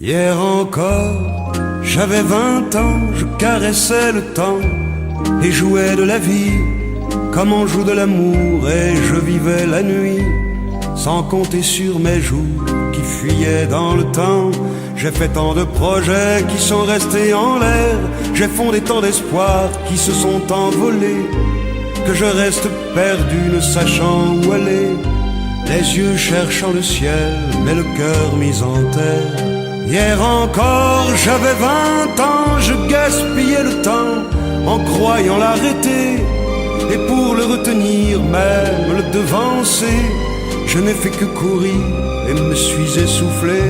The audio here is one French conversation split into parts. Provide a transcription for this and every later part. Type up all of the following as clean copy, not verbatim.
Hier encore, j'avais 20 ans, je caressais le temps et jouais de la vie comme on joue de l'amour, et je vivais la nuit sans compter sur mes jours qui fuyaient dans le temps. J'ai fait tant de projets qui sont restés en l'air, j'ai fondé tant d'espoirs qui se sont envolés, que je reste perdu ne sachant où aller, les yeux cherchant le ciel mais le cœur mis en terre. Hier encore j'avais 20 ans, je gaspillais le temps en croyant l'arrêter, et pour le retenir, même le devancer, je n'ai fait que courir et me suis essoufflé.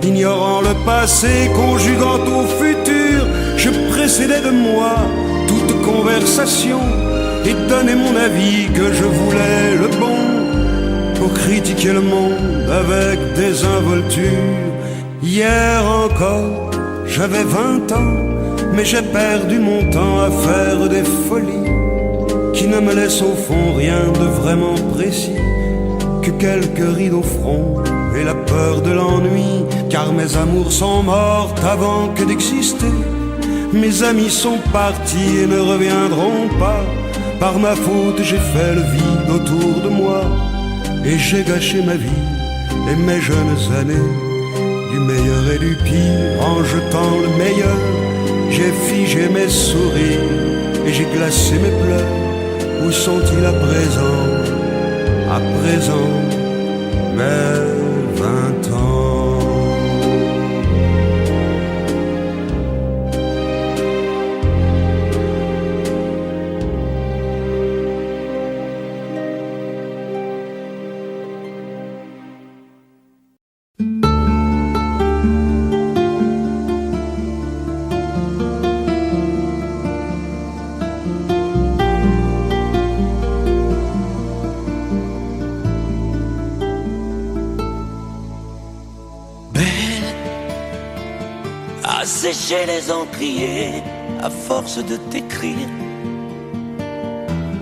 Ignorant le passé, conjuguant au futur, je précédais de moi toute conversation et donnais mon avis que je voulais le bon, pour critiquer le monde avec désinvolture. Hier encore, j'avais 20 ans, mais j'ai perdu mon temps à faire des folies qui ne me laissent au fond rien de vraiment précis, que quelques rides au front et la peur de l'ennui, car mes amours sont mortes avant que d'exister. Mes amis sont partis et ne reviendront pas. Par ma faute j'ai fait le vide autour de moi, et j'ai gâché ma vie et mes jeunes années, du meilleur et du pire en jetant le meilleur. J'ai figé mes sourires et j'ai glacé mes pleurs. Où sont-ils à présent? À présent, mes 20 ans. Sécher les encriers à force de t'écrire.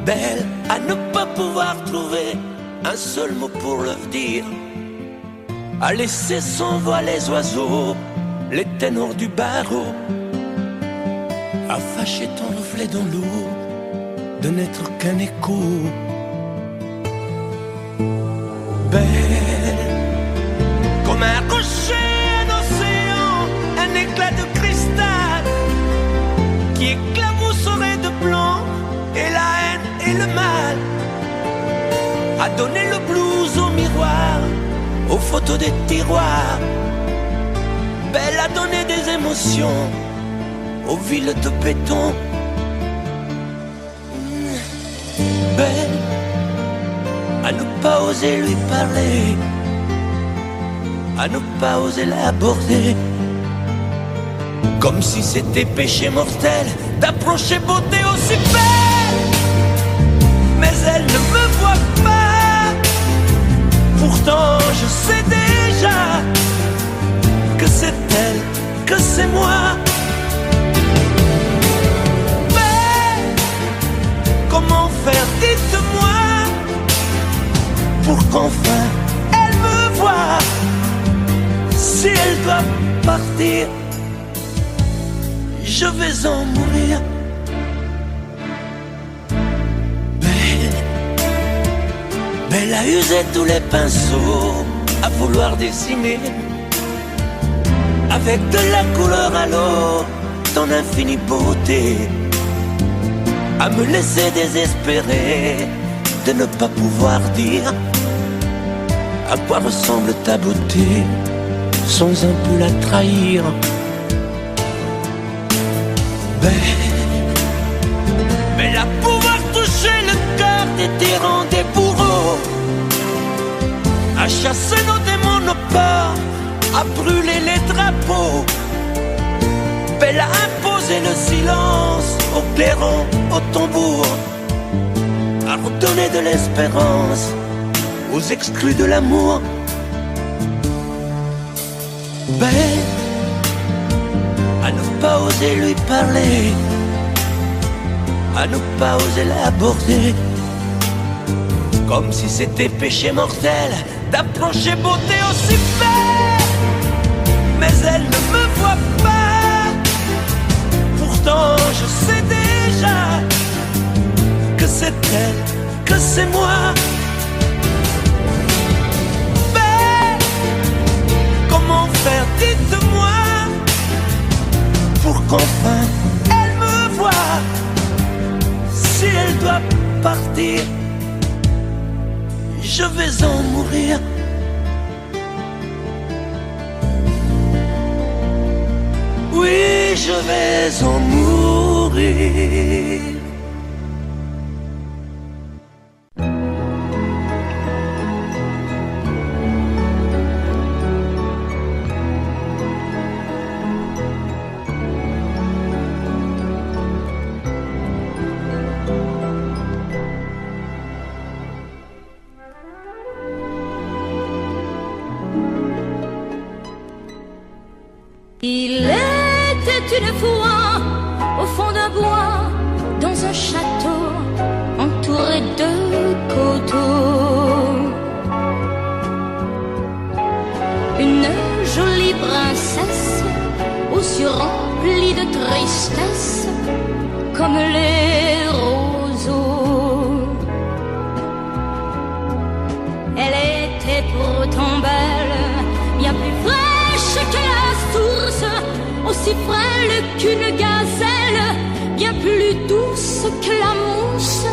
Belle à ne pas pouvoir trouver un seul mot pour leur dire, à laisser sans voix les oiseaux, les ténors du barreau, à fâcher ton reflet dans l'eau, de n'être qu'un écho. Belle comme un rocher, un éclat de cristal qui éclabousserait de blanc et la haine et le mal, à donner le blues au miroir, aux photos des tiroirs. Belle à donner des émotions aux villes de béton. Belle à ne pas oser lui parler, à ne pas oser l'aborder, comme si c'était péché mortel d'approcher beauté aussi belle. Mais elle ne me voit pas, pourtant je sais déjà que c'est elle, que c'est moi. Mais comment faire, dites-moi, pour qu'enfin elle me voie, si elle doit partir, je vais en mourir. Belle a usé tous les pinceaux à vouloir dessiner avec de la couleur à l'eau ton infinie beauté, à me laisser désespérer de ne pas pouvoir dire à quoi ressemble ta beauté sans un peu la trahir. Belle à pouvoir toucher le cœur des tyrans, des bourreaux, à chasser nos démons, nos peurs, à brûler les drapeaux. Belle à imposer le silence aux clairons, aux tambours, à redonner de l'espérance aux exclus de l'amour. Belle à ne pas oser lui parler, à ne pas oser l'aborder, comme si c'était péché mortel d'approcher beauté aussi belle. mais elle ne me voit pas. Pourtant je sais déjà que c'est elle, que c'est moi. Mais comment faire, dites-moi, pour qu'enfin elle me voie. Si elle doit partir, je vais en mourir. Oui, je vais en mourir. Il était une fois au fond d'un bois, dans un château entouré de coteaux, une jolie princesse aux yeux remplis de tristesse comme les roseaux. Elle était pourtant belle, bien plus fraîche que la source, aussi frêle qu'une gazelle, bien plus douce que la mousse.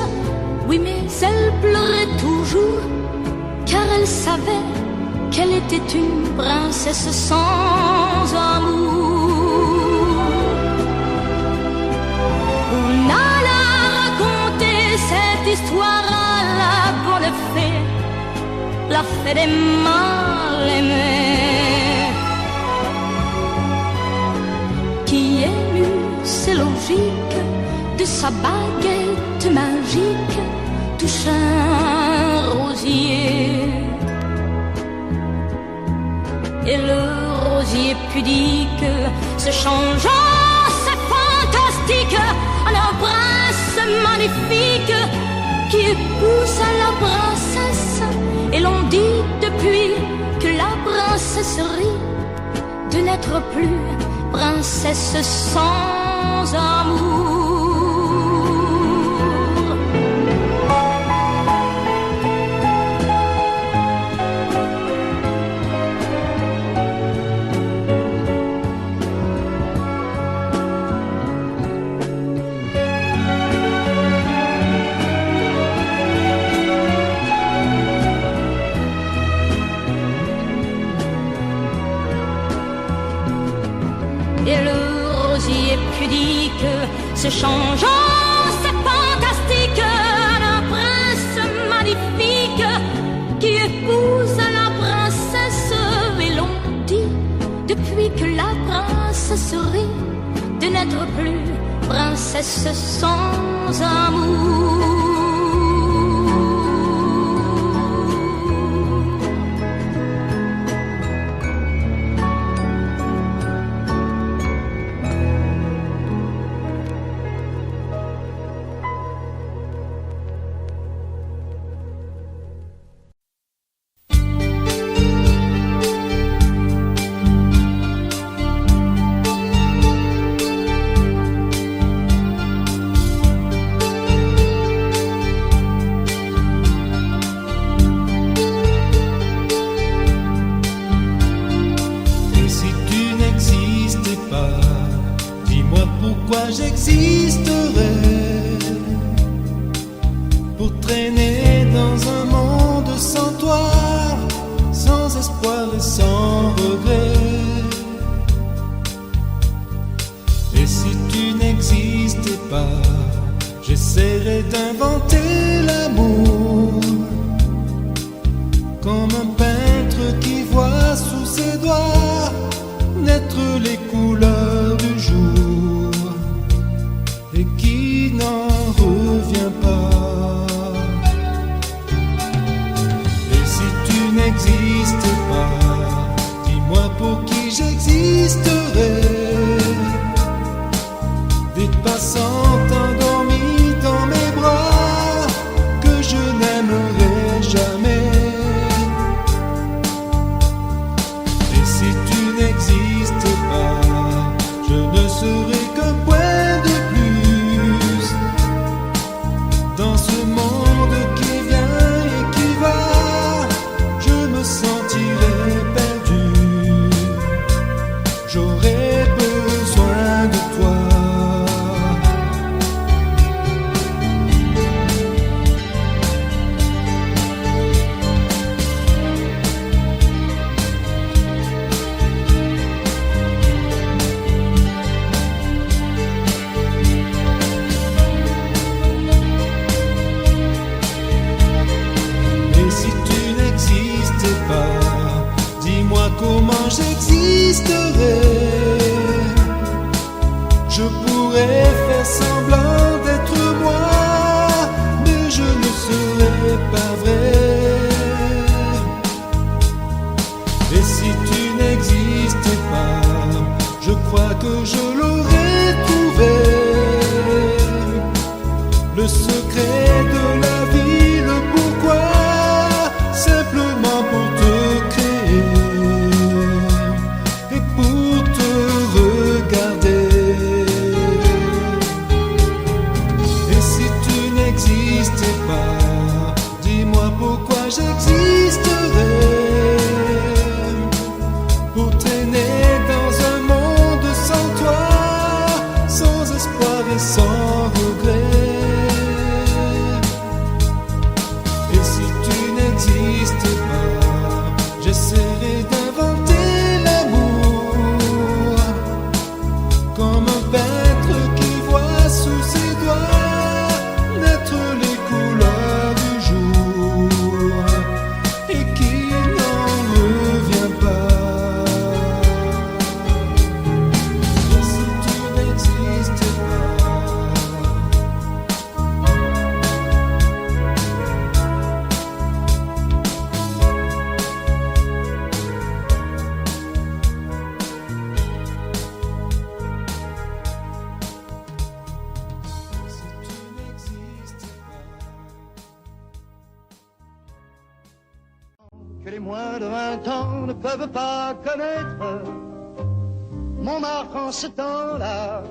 Oui, mais elle pleurait toujours, car elle savait qu'elle était une princesse sans amour. On alla raconter cette histoire à la bonne fée, la fée des mal-aimés, qui émut, c'est logique, de sa baguette magique touche un rosier. Et le rosier pudique se changea, c'est fantastique, en un prince magnifique qui épousa la princesse. Et l'on dit depuis que la princesserie de n'être plus princesse sans amour. Et le rosier pudique se changeant, c'est fantastique, en un prince magnifique qui épouse la princesse. Et l'on dit depuis que la princesserie de n'être plus princesse sans amour. J'existerais pour traîner dans un monde sans toi, sans espoir et sans regret. Et si tu n'existais pas, j'essaierais d'inventer l'amour, comme un peintre qui voit sous ses doigts naître les couleurs du jour et qui n'en revient pas. Et si tu n'existais pas, dis-moi pour qui j'existerais. Des passantes endormies dans mes bras que je n'ai comment j'existerais? Je pourrais faire semblant d'être moi, mais je ne serais pas vrai. Et si tu n'existais pas, je crois que je l'aurais trouvé. Le secret de la vie, le pourquoi, simplement pour te créer et pour te regarder. Et si tu n'existais pas, dis-moi pourquoi j'existerais. Pour traîner dans un monde sans toi, sans espoir et sans regret. Et si tu n'existais pas, j'essaierai d'inventer l'amour, comme un peintre qui voit sous ses doigts naître les couleurs du jour et qui n'en revient pas. Et si tu n'existais pas, que les moins de 20 ans ne peuvent pas connaître. Montmartre en ce temps-là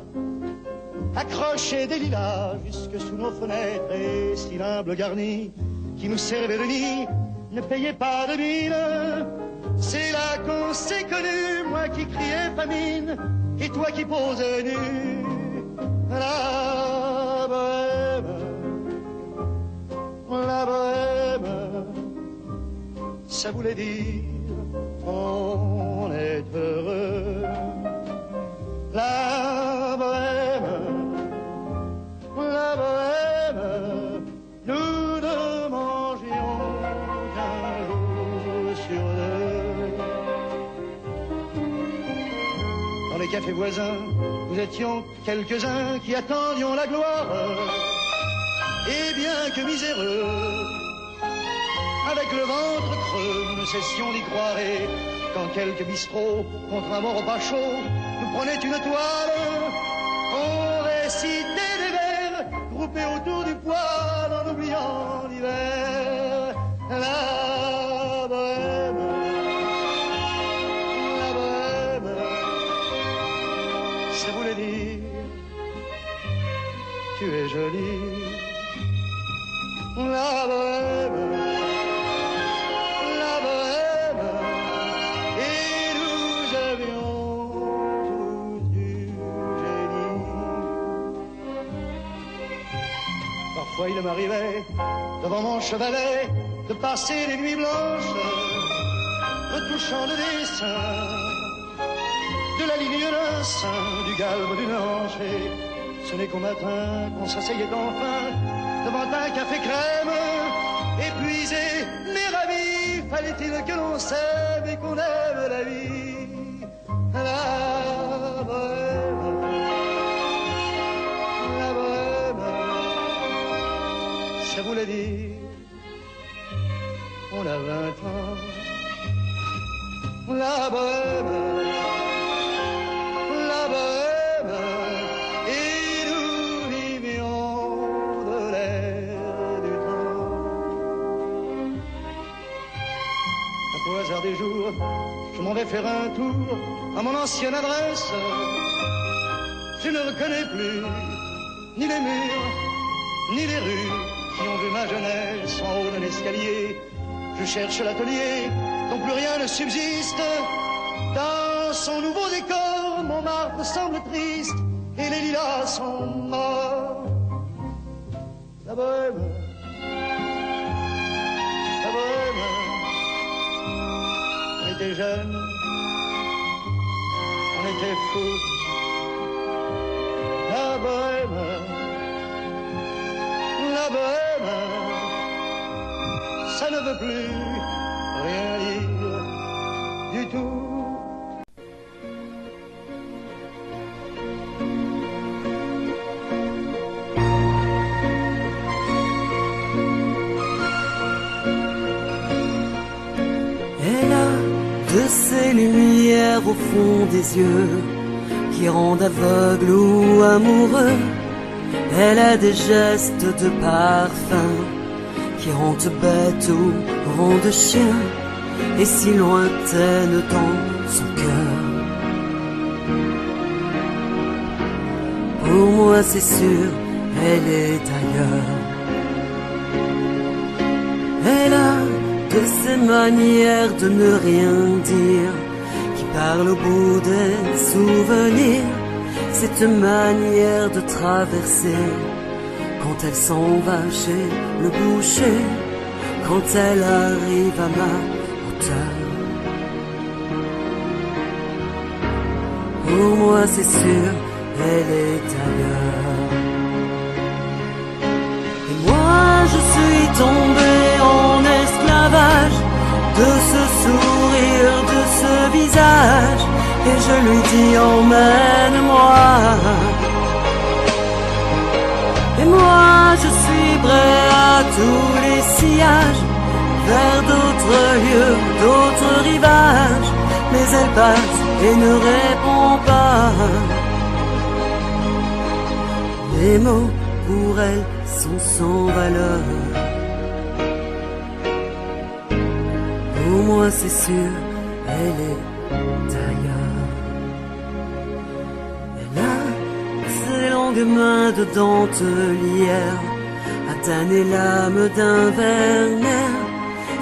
accrochait des lilas jusque sous nos fenêtres, et si l'humble garni qui nous servait de nid ne payait pas de mine. C'est là qu'on s'est connus, moi qui criais famine et toi qui posais nu. La bohème, ça voulait dire on est heureux. La bohème, nous ne mangions qu'un jour sur deux. Dans les cafés voisins, nous étions quelques-uns qui attendions la gloire. Et bien que miséreux, avec le ventre creux, nous ne cessions d'y croire. Et quand quelques bistrots, contre un bon repas chaud, nous prenaient une toile, on récitait des vers, groupés autour du poêle, en oubliant l'hiver. La bohème, ça voulait dire tu es jolie. La bohème, et nous avions tous du génie. Parfois il m'arrivait, devant mon chevalet, de passer les nuits blanches, retouchant le dessin de la ligne d'un sein, du galbe d'une hanche. Et ce n'est qu'au matin qu'on s'asseyait enfin devant un café crème, épuisé mais ravi. Fallait-il que l'on s'aime et qu'on aime la vie. La bohème, ça voulait dire on a 20 ans. La bohème, et nous vivions de l'air du temps. Au hasard des jours, je m'en vais faire un tour à mon ancienne adresse. Je ne reconnais plus ni les murs, ni les rues qui ont vu ma jeunesse en haut d'un escalier. Je cherche l'atelier dont plus rien ne subsiste. Dans son nouveau décor, Montmartre semble triste et les lilas sont morts. La bohème, on était jeunes, on était fous. La bohème, ça ne veut plus rien dire du tout. Elle a de ces lumières au fond des yeux qui rendent aveugle ou amoureux. Elle a des gestes de parfum qui rendent bête ou rendent chien, et si lointaine dans son cœur. Pour moi c'est sûr, elle est ailleurs. Elle a de ces manières de ne rien dire qui parle au bout des souvenirs. Cette manière de traverser quand elle s'en va chez le boucher, quand elle arrive à ma hauteur. Pour moi c'est sûr, elle est ailleurs. Et moi je suis tombé en esclavage de ce sourire, de ce visage, et je lui dis emmène-moi. Et moi je suis prêt à tous les sillages, vers d'autres lieux, d'autres rivages, mais elle passe et ne répond pas. Les mots pour elle sont sans valeur. Pour moi c'est sûr, elle est ailleurs. Elle a ses longues mains de dentelière à tanner l'âme d'un Werner.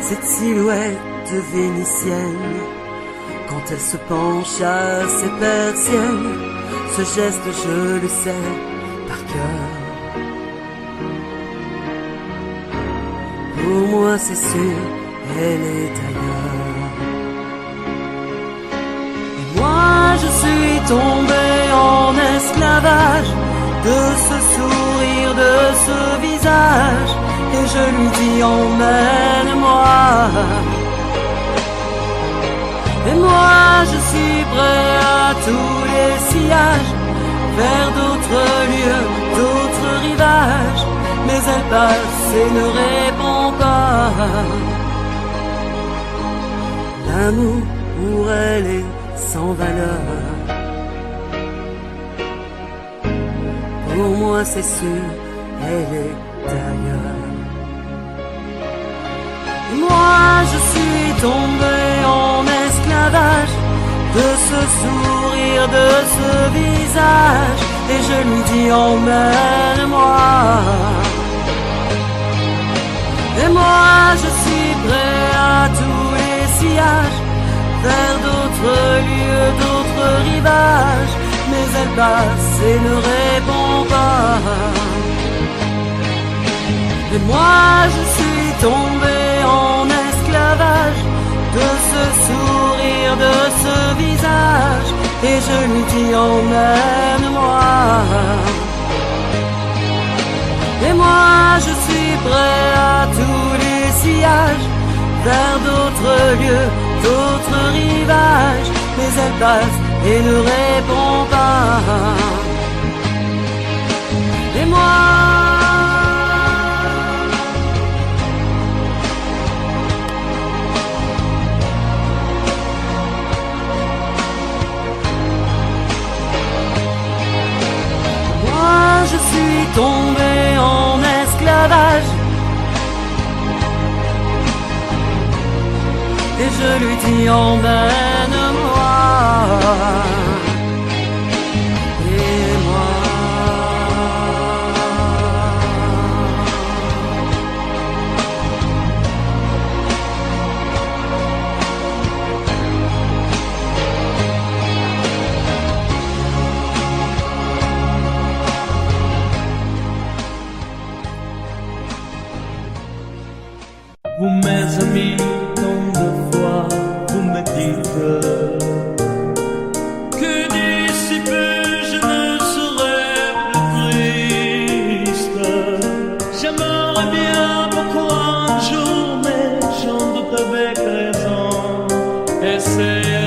Cette silhouette vénitienne, quand elle se penche à ses persiennes, ce geste je le sais par cœur. Pour moi c'est sûr, elle est ailleurs. Et moi je suis tombé en esclavage de ce sourire, de ce visage, et je lui dis emmène-moi. Et moi je suis prêt à tous les sillages, vers d'autres lieux, d'autres rivages, mais elle passe et ne répond pas. L'amour pour elle est sans valeur. Pour moi c'est sûr, elle est ailleurs. Et moi je suis tombé en esclavage de ce sourire, de ce visage, et je lui dis emmène-moi. Et moi je suis prêt à tous les sillages, vers d'autres lieux, d'autres rivages, mais elle passe et ne répond pas. Et moi je suis tombé en esclavage de ce sourire, de ce visage, et je lui dis emmène-moi. Et moi je suis prêt à tous les sillages, vers d'autres lieux, d'autres rivages, mais elle passe et ne répond pas. Et moi je suis tombé en esclavage, et je lui dis emmène-moi. Et moi vous mes amis, tant de fois vous me dites que d'ici peu je ne serai plus triste. J'aimerais bien beaucoup un jour, mais j'en doute avec raison. Essayer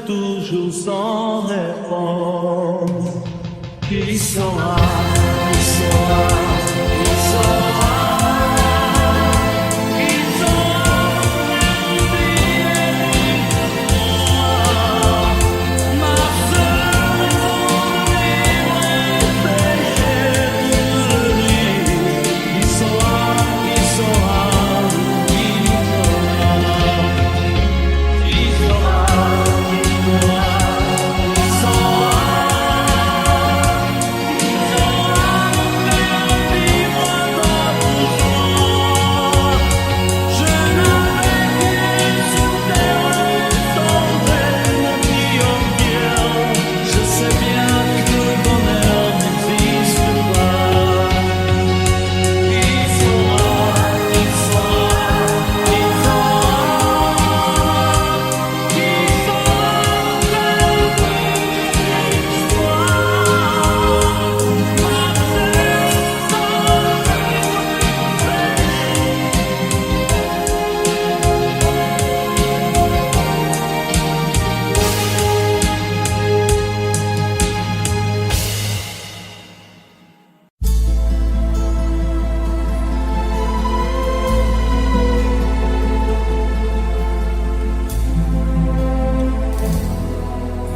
toujours sans réponse. Qui saura, qui saura, qui saura, qui saura ma seule journée péché de nuit. Qui saura, qui saura, qui saura, qui saura.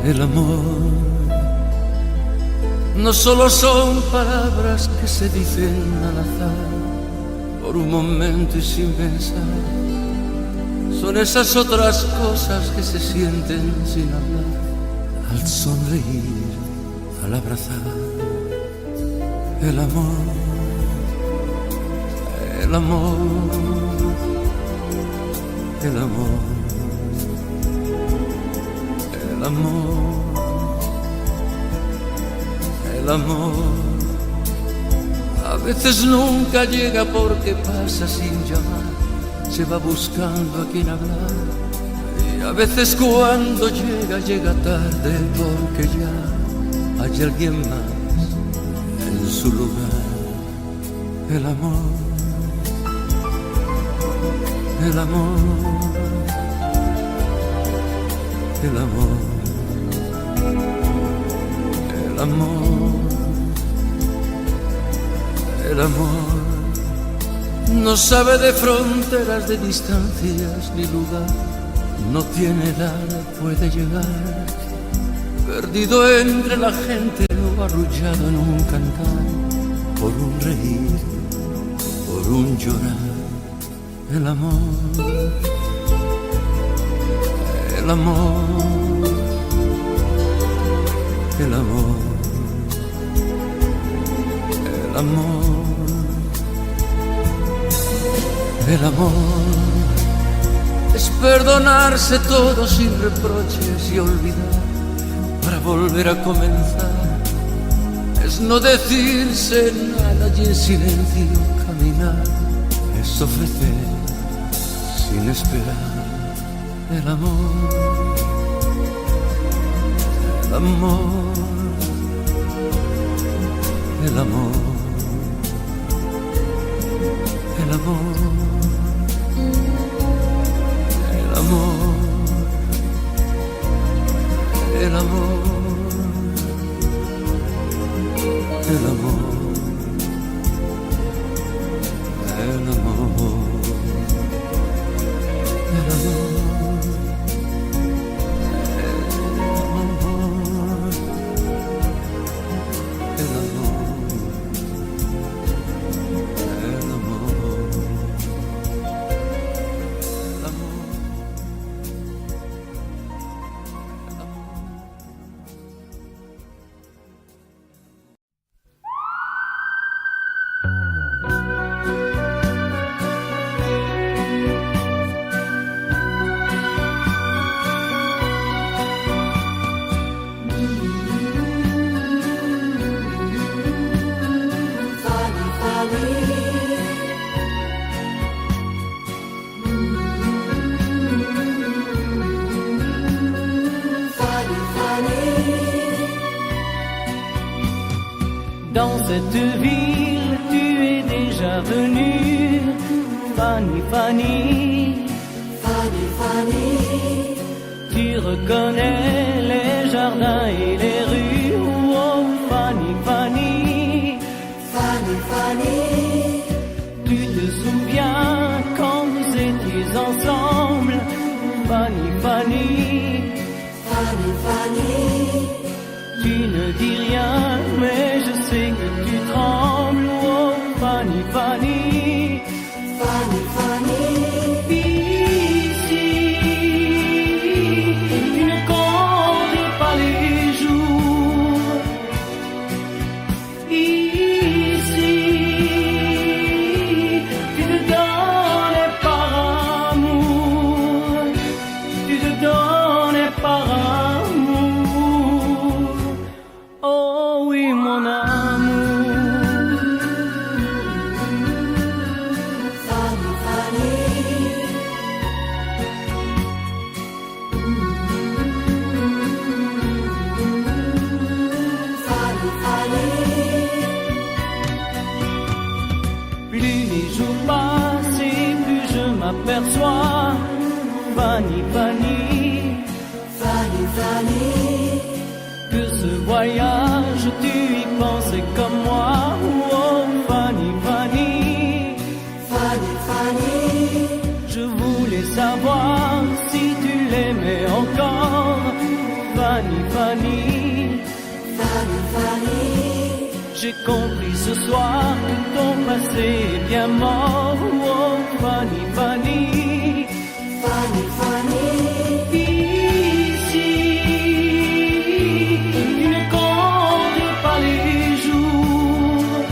El amor no solo son palabras que se dicen al azar, por un momento y sin pensar. Son esas otras cosas que se sienten sin hablar, al sonreír, al abrazar. El amor, el amor, el amor. El amor, el amor, a veces nunca llega porque pasa sin llamar, se va buscando a quien hablar, y a veces cuando llega, llega tarde porque ya hay alguien más en su lugar. El amor, el amor, el amor. El amor, el amor, no sabe de fronteras, de distancias ni lugar, no tiene edad, puede llegar, perdido entre la gente o arrullado en un cantar, por un reír, por un llorar. El amor, el amor, el amor, el amor, el amor es perdonarse todo sin reproches y olvidar para volver a comenzar, es no decirse nada y en silencio caminar, es ofrecer sin esperar. El amor, el amor, el amor, el amor, el amor, el amor, el amor, el amor, el amor. Dans cette ville, tu es déjà venue, Fanny, Fanny. Fanny, Fanny. Tu Tu reconnais les jardins et les rues. Oh, Fanny, Fanny, Fanny, Fanny. Tu te souviens quand nous étions ensemble? Fanny, Fanny, Fanny, Fanny. tu ne dis rien, mais je sais que tu trembles. Oh, Fanny, Fanny, Fanny, Fanny. ici, tu ne comptes pas les jours. Ici, tu te donnes par amour. Tu te donnes par amour. Oh oui, mon amour. Fanny, Fanny. Fanny, Fanny. Plus les jours passent et plus je m'aperçois. Fanny, Fanny, Fanny, Fanny. que ce voyage, tu y pensais comme moi. Oh, Fanny, Fanny, Fanny, Fanny. je voulais savoir si tu l'aimais encore. Fanny, Fanny, Fanny, Fanny. j'ai compris ce soir que ton passé est bien mort. Oh, Fanny, Fanny, Fanny, Fanny. ici, tu ne comptes pas les jours.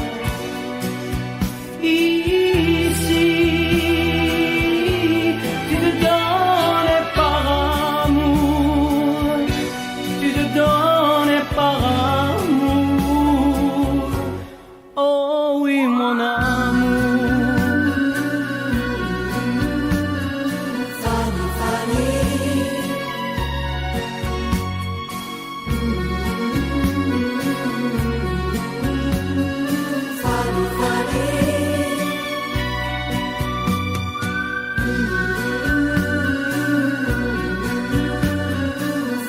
Ici, tu te donnes par amour. Tu te donnes par amour. Oh oui, mon amour. Fanny, Fanny. Fanny, Fanny.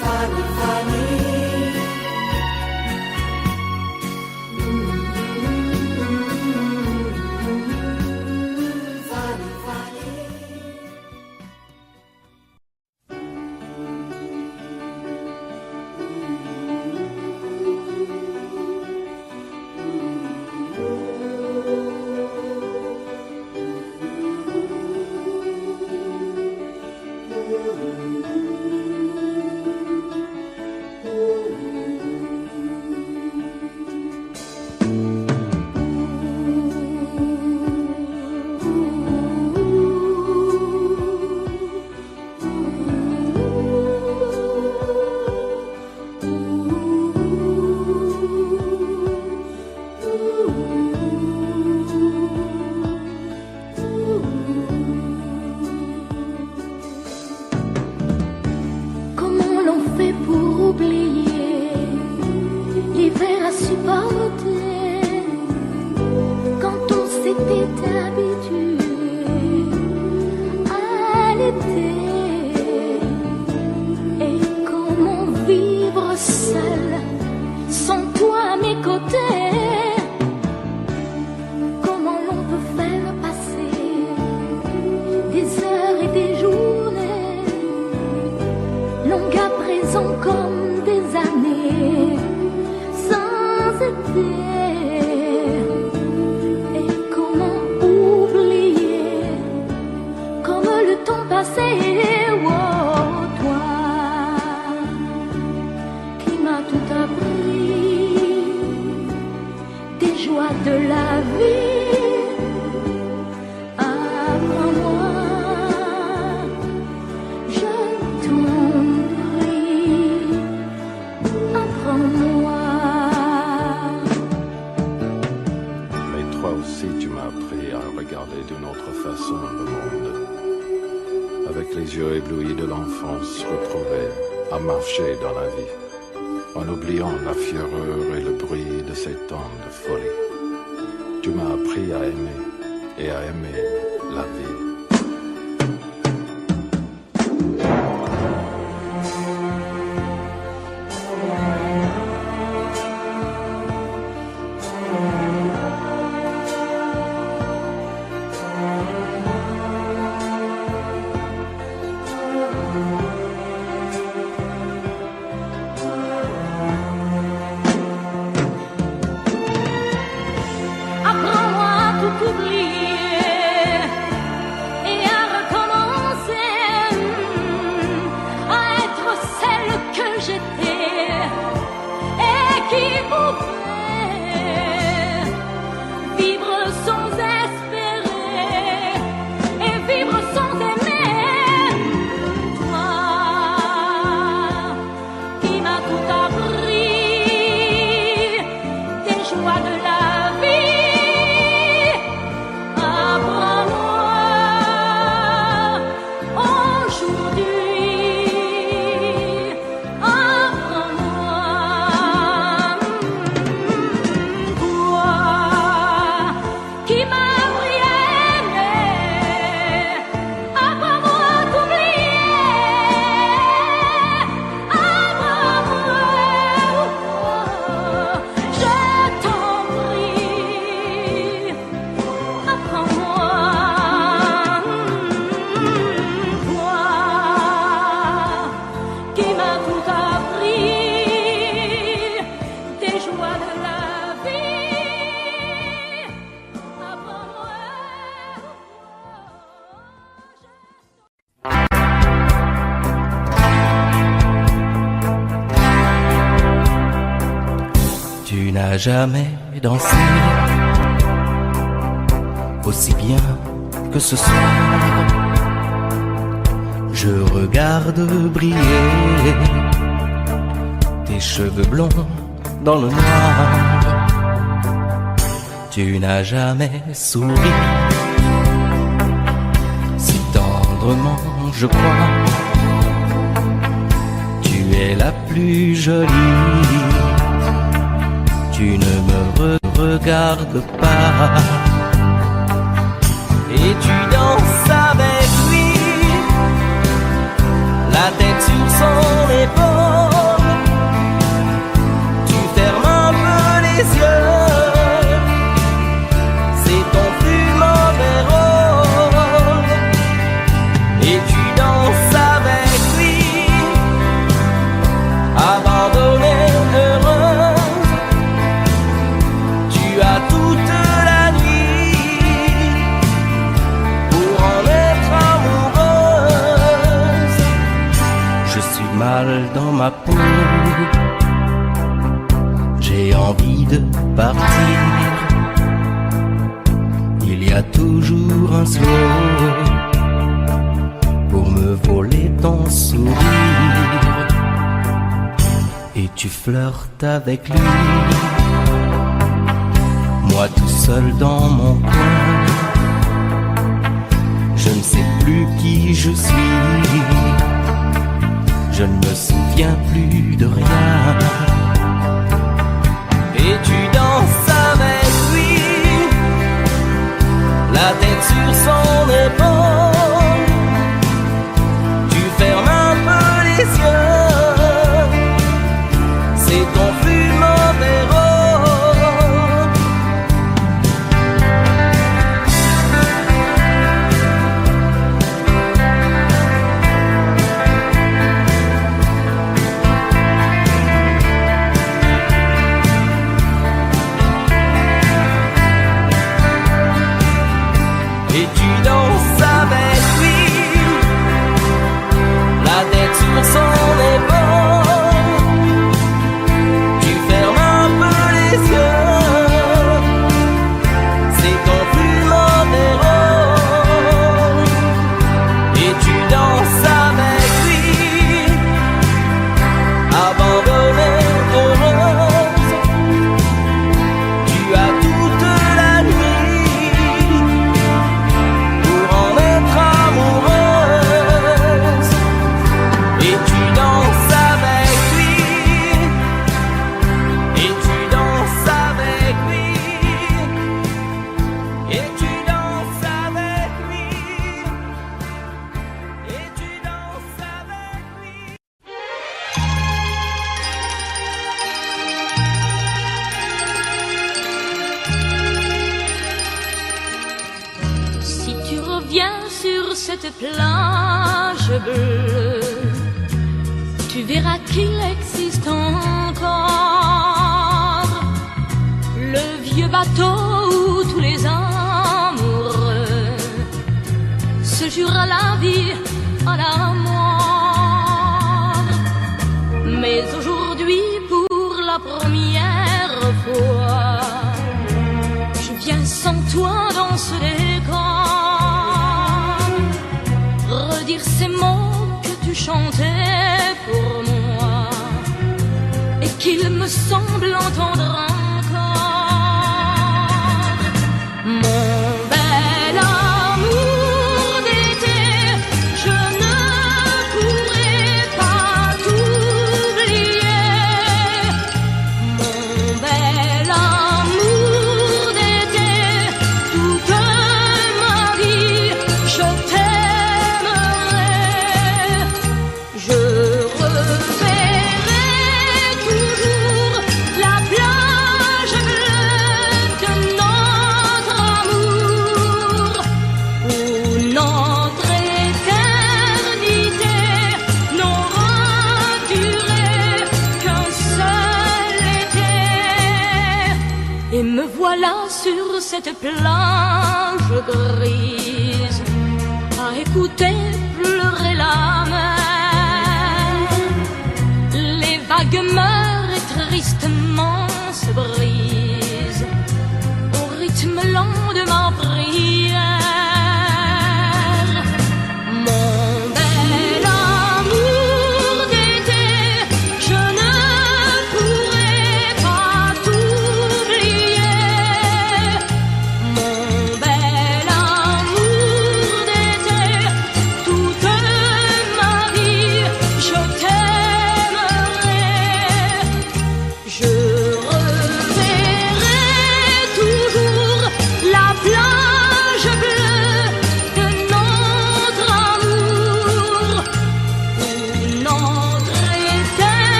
Fanny, Fanny. Fanny, Fanny. Comment l'on fait pour oublier l'hiver à supporter quand on s'était habitué à l'été? Et comment vivre seul sans toi à mes côtés? Comment l'on peut faire passer des heures et des journées longues à présent comme des années sans été? Et comment oublier comme le temps passé? Oh, toi qui m'as tout appris, des joies de la vie. Apprends-moi, je t'en prie, apprends-moi. Mais toi aussi, tu m'as appris à regarder d'une autre façon le monde, avec les yeux éblouis de l'enfance retrouvée, à marcher dans la vie, en oubliant la fureur et le bruit de ces temps de folie. Tu m'as appris à aimer et à aimer la vie. jamais dansé aussi bien que ce soir. Je regarde briller tes cheveux blonds dans le noir. Tu n'as jamais souri si tendrement, je crois. Tu es la plus jolie. Tu ne me regardes pas. Et tu danses avec lui, la tête sur son épaule. Tu fermes un peu les yeux, c'est ton plus mauvais rôle. Et tu danses avec lui, abandonnée, heureuse. Tu as toute la nuit pour en être amoureuse. Je suis mal dans ma peau, j'ai envie de partir. Il y a toujours un slow pour me voler ton sourire. Et tu flirtes avec lui, moi tout seul dans mon coin. Je ne sais plus qui je suis, je ne me souviens plus de rien. Et tu danses avec lui, la tête sur son épaule. Tu fermes un peu les yeux, c'est ton plus mauvais rôle. Et tu danses avec lui, la tête sur son épaule. Tu fermes un peu les yeux, c'est ton plus mauvais rôle. Et tu danses avec lui, abandonnée, heureuse. Tu as toute la nuit pour en être amoureuse. Et tu danses avec lui, et tu danses avec lui, et tu danses avec lui, et tu danses avec lui. Si tu reviens sur cette plage bleue, tu verras qu'il existe encore le vieux bateau où tous les amoureux se jurent la vie à la mort. Mais aujourd'hui, pour la première fois, je viens sans toi dans ce décor, redire ces mots que tu chantais pour moi et qu'il me semble entendre encore. Mon bel amour d'été, je ne pourrai pas t'oublier. Mon bel amour d'été, toute ma vie, je t'aimerai. Je reverrai toujours la plage bleue de notre amour, où notre éternité n'aura duré qu'un seul été. Et me voilà sur cette plage grise, à écouter pleurer la mer. Les vagues meurent et tristement se brisent.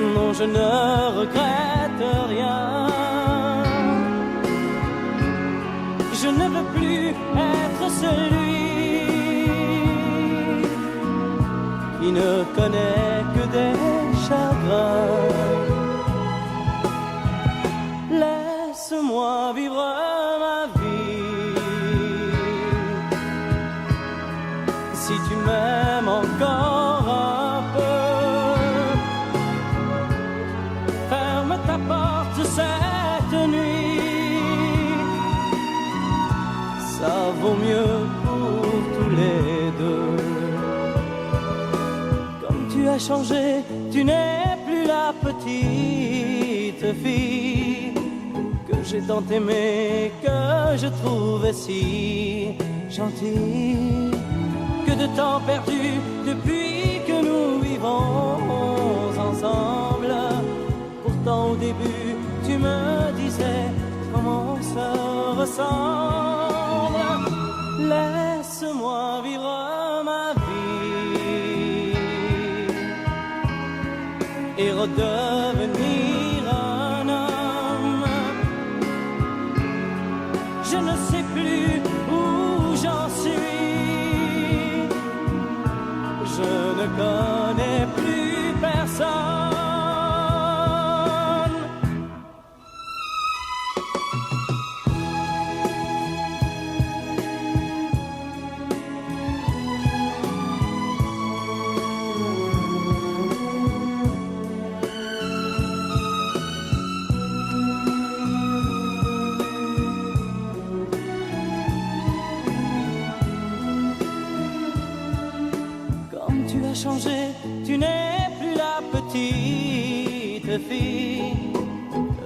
Non, je ne regrette rien. Je ne veux plus être celui qui ne connaît que des chagrins. Laisse-moi vivre ma vie. Si tu m'aimes encore un peu, ferme ta porte cette nuit. Ça vaut mieux pour tous les deux. Comme tu as changé, tu n'es plus la petite fille que j'ai tant aimée, que je trouvais si gentille. Que de temps perdu depuis que nous vivons ensemble. Pourtant au début tu me disais comment on se ressemble. Laisse-moi vivre ma vie et redevenir un homme. Je ne sais plus où j'en suis. Je ne connais plus personne. Changé, tu n'es plus la petite fille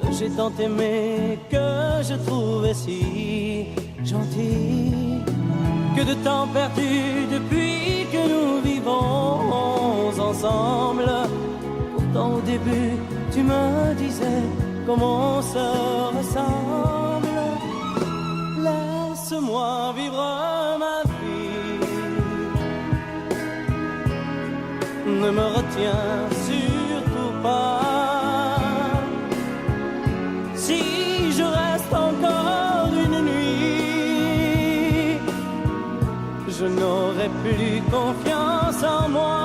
que j'ai tant aimée, que je trouvais si gentille. Que de temps perdu depuis que nous vivons ensemble. Pourtant au début tu me disais comment on se ressemble. Laisse-moi vivre ma vie. Ne me retiens surtout pas. Si je reste encore une nuit, je n'aurai plus confiance en moi.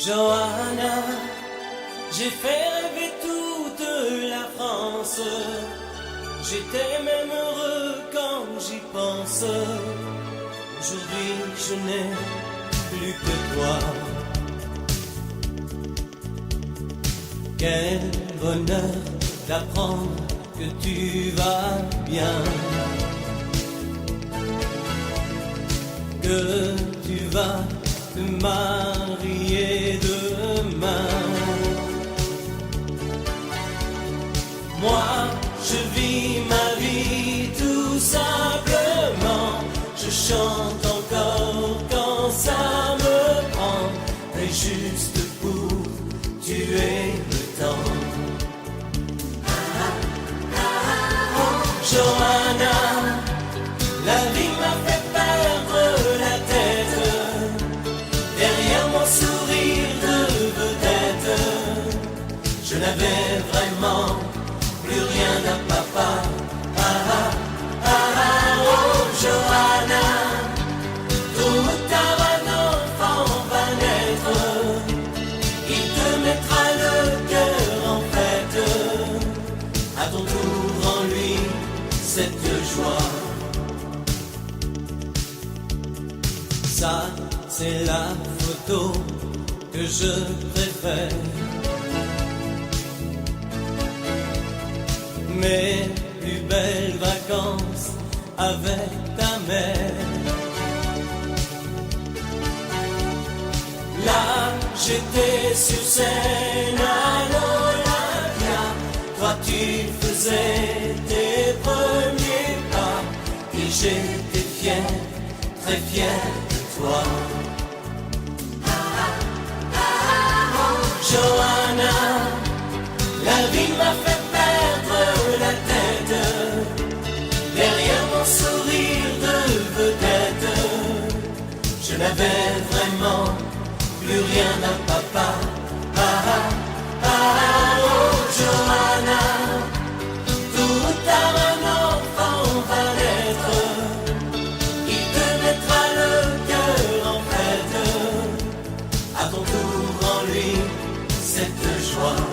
Johanna, j'ai fait rêver toute la France. J'étais même heureux quand j'y pense. Aujourd'hui, je n'ai plus que toi. Quel bonheur d'apprendre que tu vas bien, que tu vas te marier demain. Moi, je vis ma vie tout simplement. Je chante encore quand ça me prend, et juste pour tuer le temps. Johanna, la vie m'a fait perdre la tête. Derrière mon sourire de vedette, je n'avais vraiment plus rien à papa. Oh Johanna, tôt ou tard un enfant va naître. Il te mettra le cœur en fête, à ton tour en lui cette joie. Ça, c'est la photo que je préfère. Mes plus belles vacances avec ta mère. Là, j'étais sur scène à l'Olympia. Toi, tu faisais tes premiers pas. Et j'étais fier, très fier de toi. Johanna, la vie m'a fait perdre la tête. Derrière mon sourire de vedette, je n'avais vraiment plus rien à papa. Oh Johanna, tout tard un enfant va naître. Il te mettra le cœur en fête. À ton tour en lui cette joie.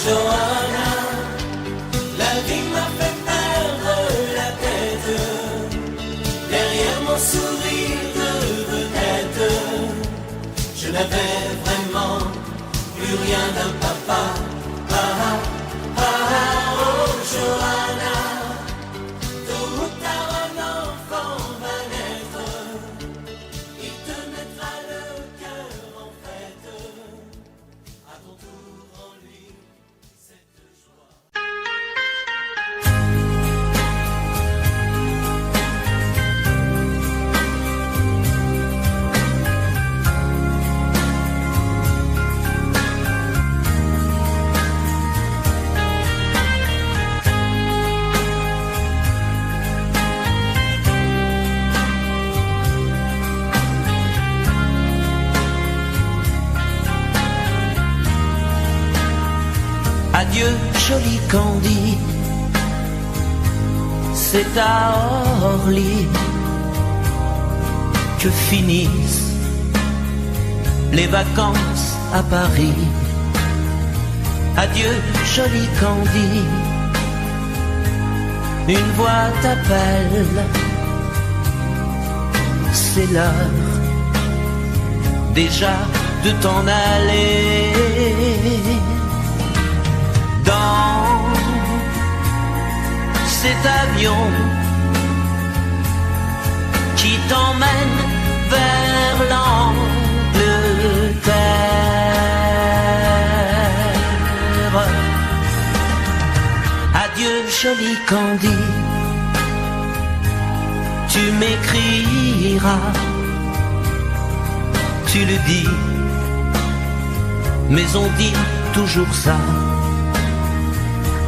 Johanna, la vie m'a fait perdre la tête. Derrière mon sourire de vedette, je n'avais vraiment plus rien d'un papa. Oh Johanna, tôt ou tard un enfant va naître. Il te mettra le cœur en fête. À ton tour en lui cette joie. Adieu, joli Candy, c'est à Orly que finissent les vacances à Paris. Adieu, joli Candy, une voix t'appelle, c'est l'heure déjà de t'en aller. Dans cet avion qui t'emmène vers l'Angleterre. Adieu, joli Candy, tu m'écriras, tu le dis, mais on dit toujours ça.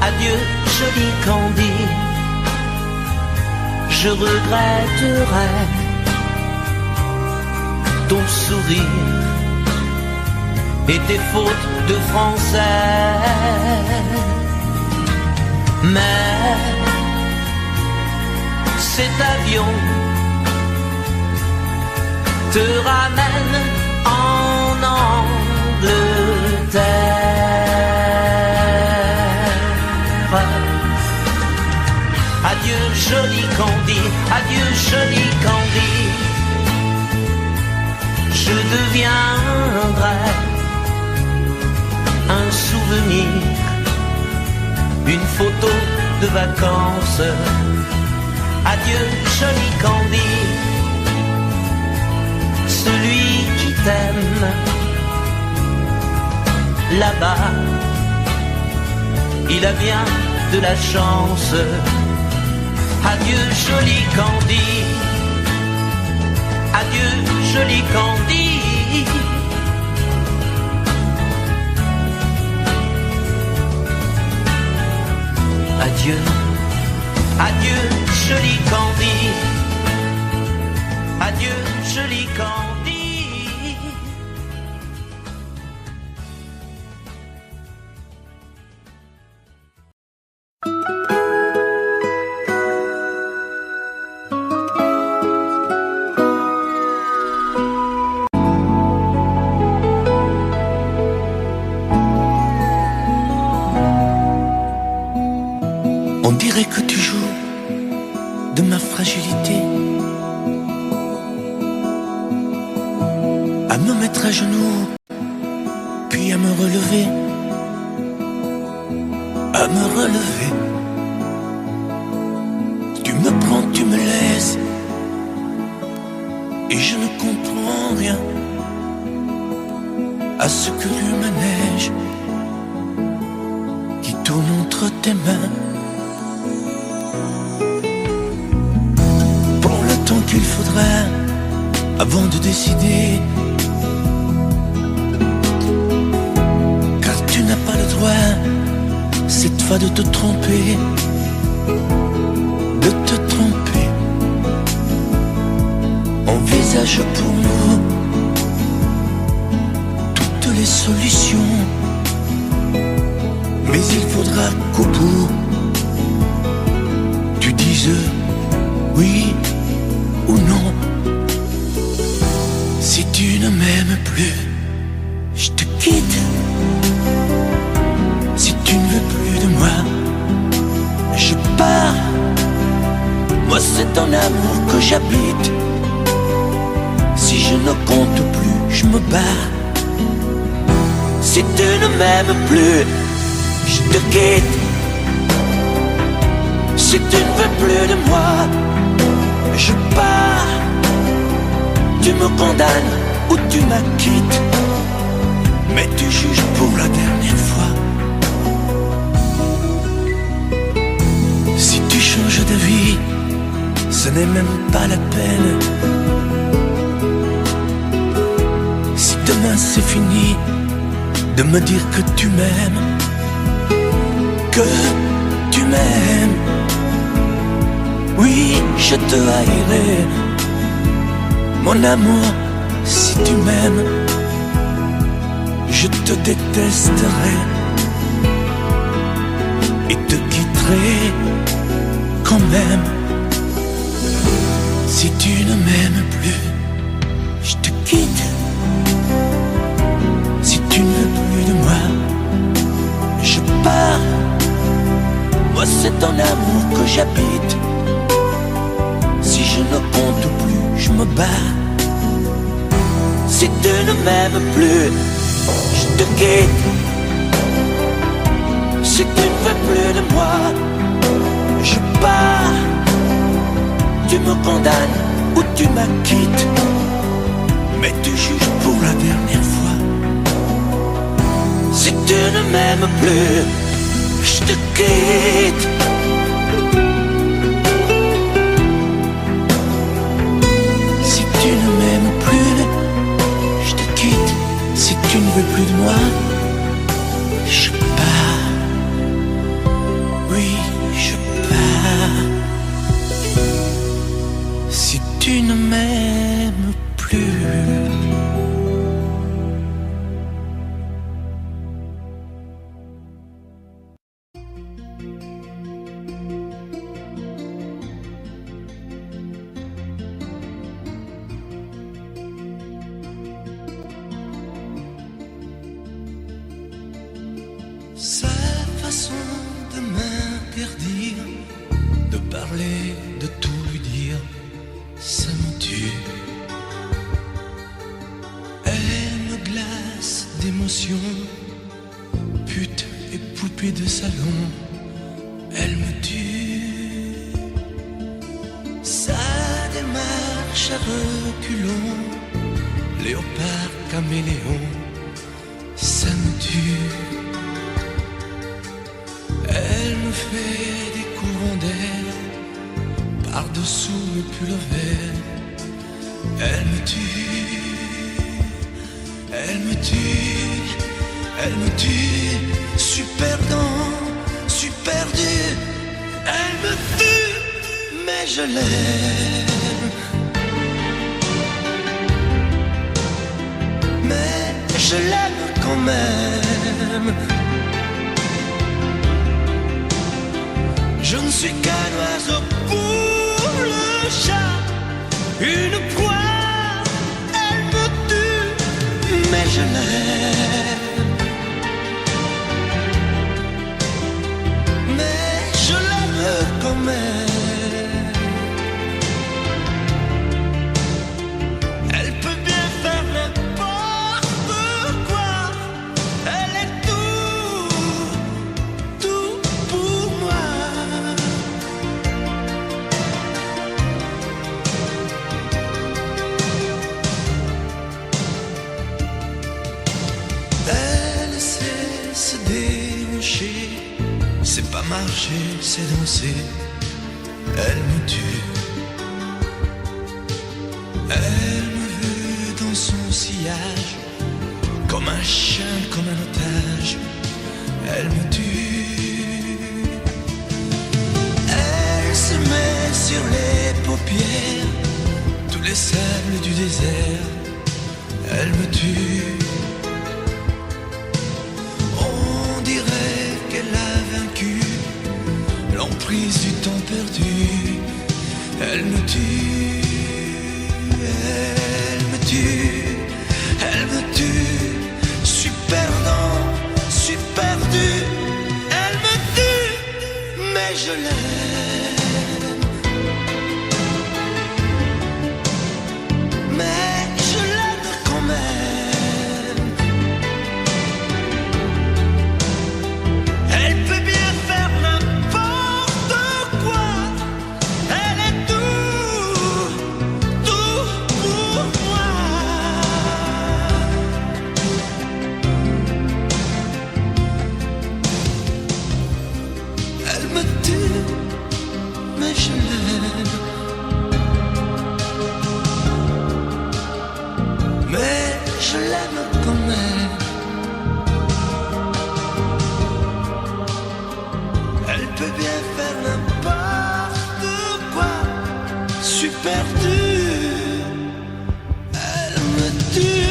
Adieu, joli Candy, je regretterai ton sourire et tes fautes de français. Mais cet avion te ramène en Angleterre. Adieu, joli Candy, adieu, joli Candy, je deviendrai un souvenir, une photo de vacances. Adieu, joli Candy, celui qui t'aime là-bas, il a bien de la chance. Adieu, joli Candy, adieu, joli Candy. Adieu, adieu, joli Candy, adieu, joli Candy. On dirait que tu joues de ma fragilité, à me mettre à genoux, puis à me relever, à me relever. Tu me prends, tu me laisses, et je ne comprends rien à ce que l'humanège qui tourne entre tes mains. Prends le temps qu'il faudra avant de décider, car tu n'as pas le droit cette fois de te tromper, de te tromper. Envisage pour nous toutes les solutions, mais il faudra qu'au bout tu dises oui ou non. Si tu ne m'aimes plus, je te quitte. Si tu ne veux plus de moi, je pars. Moi c'est ton amour que j'habite. Si je ne compte plus, je me barre. Si tu ne m'aimes plus, je te quitte. Si tu ne veux plus de moi, je pars. Tu me condamnes ou tu m'acquittes, mais tu juges pour la dernière fois. Si tu changes d'avis, ce n'est même pas la peine. Si demain c'est fini de me dire que tu m'aimes, que tu m'aimes, oui, je te haïrai. Mon amour, si tu m'aimes, je te détesterai et te quitterai quand même. Si tu ne m'aimes plus, je te quitte. Si tu ne veux plus de moi, je pars. Moi c'est ton amour que j'habite. Si je ne compte plus, je me barre. Si tu ne m'aimes plus, je te quitte. Si tu ne veux plus de moi, je pars. Tu me condamnes ou tu m'acquittes, mais tu juges pour la dernière fois. Si tu ne m'aimes plus, je te quitte. Si tu ne m'aimes plus, je te quitte. Si tu ne veux plus de moi, je pars. Oui, je pars. Si tu ne m'aimes plus. Sa façon de m'interdire de parler, de tout lui dire, ça me tue. Elle me glace d'émotion, pute et poupée de salon, elle me tue. Sa démarche à reculons, léopard caméléon, ça me tue. Elle me fait des courants d'air par-dessous le pull vert. Elle me tue, elle me tue, elle me tue. Super dans, super dur. Elle me tue, mais je l'aime. Mais je l'aime quand même. Je ne suis qu'un oiseau pour le chat, une proie, elle me tue, mais je l'aime. Mais je l'aime quand même. marcher, c'est danser, elle me tue. Elle me veut dans son sillage, comme un chien, comme un otage, elle me tue. Elle se met sur les paupières tous les sables du désert, elle me tue. On dirait qu'elle a vaincu l'emprise du temps perdu, elle me tue. Elle me tue, elle me tue, je suis perdant, je suis perdu. Elle me tue, mais je l'aime. Mais je l'aime quand même. Elle peut bien faire n'importe quoi. Elle est tout, tout pour moi. Elle me tue, mais je l'aime. Mais je l'aime quand même. Elle peut bien faire n'importe quoi. Je suis perdu. Elle me tue.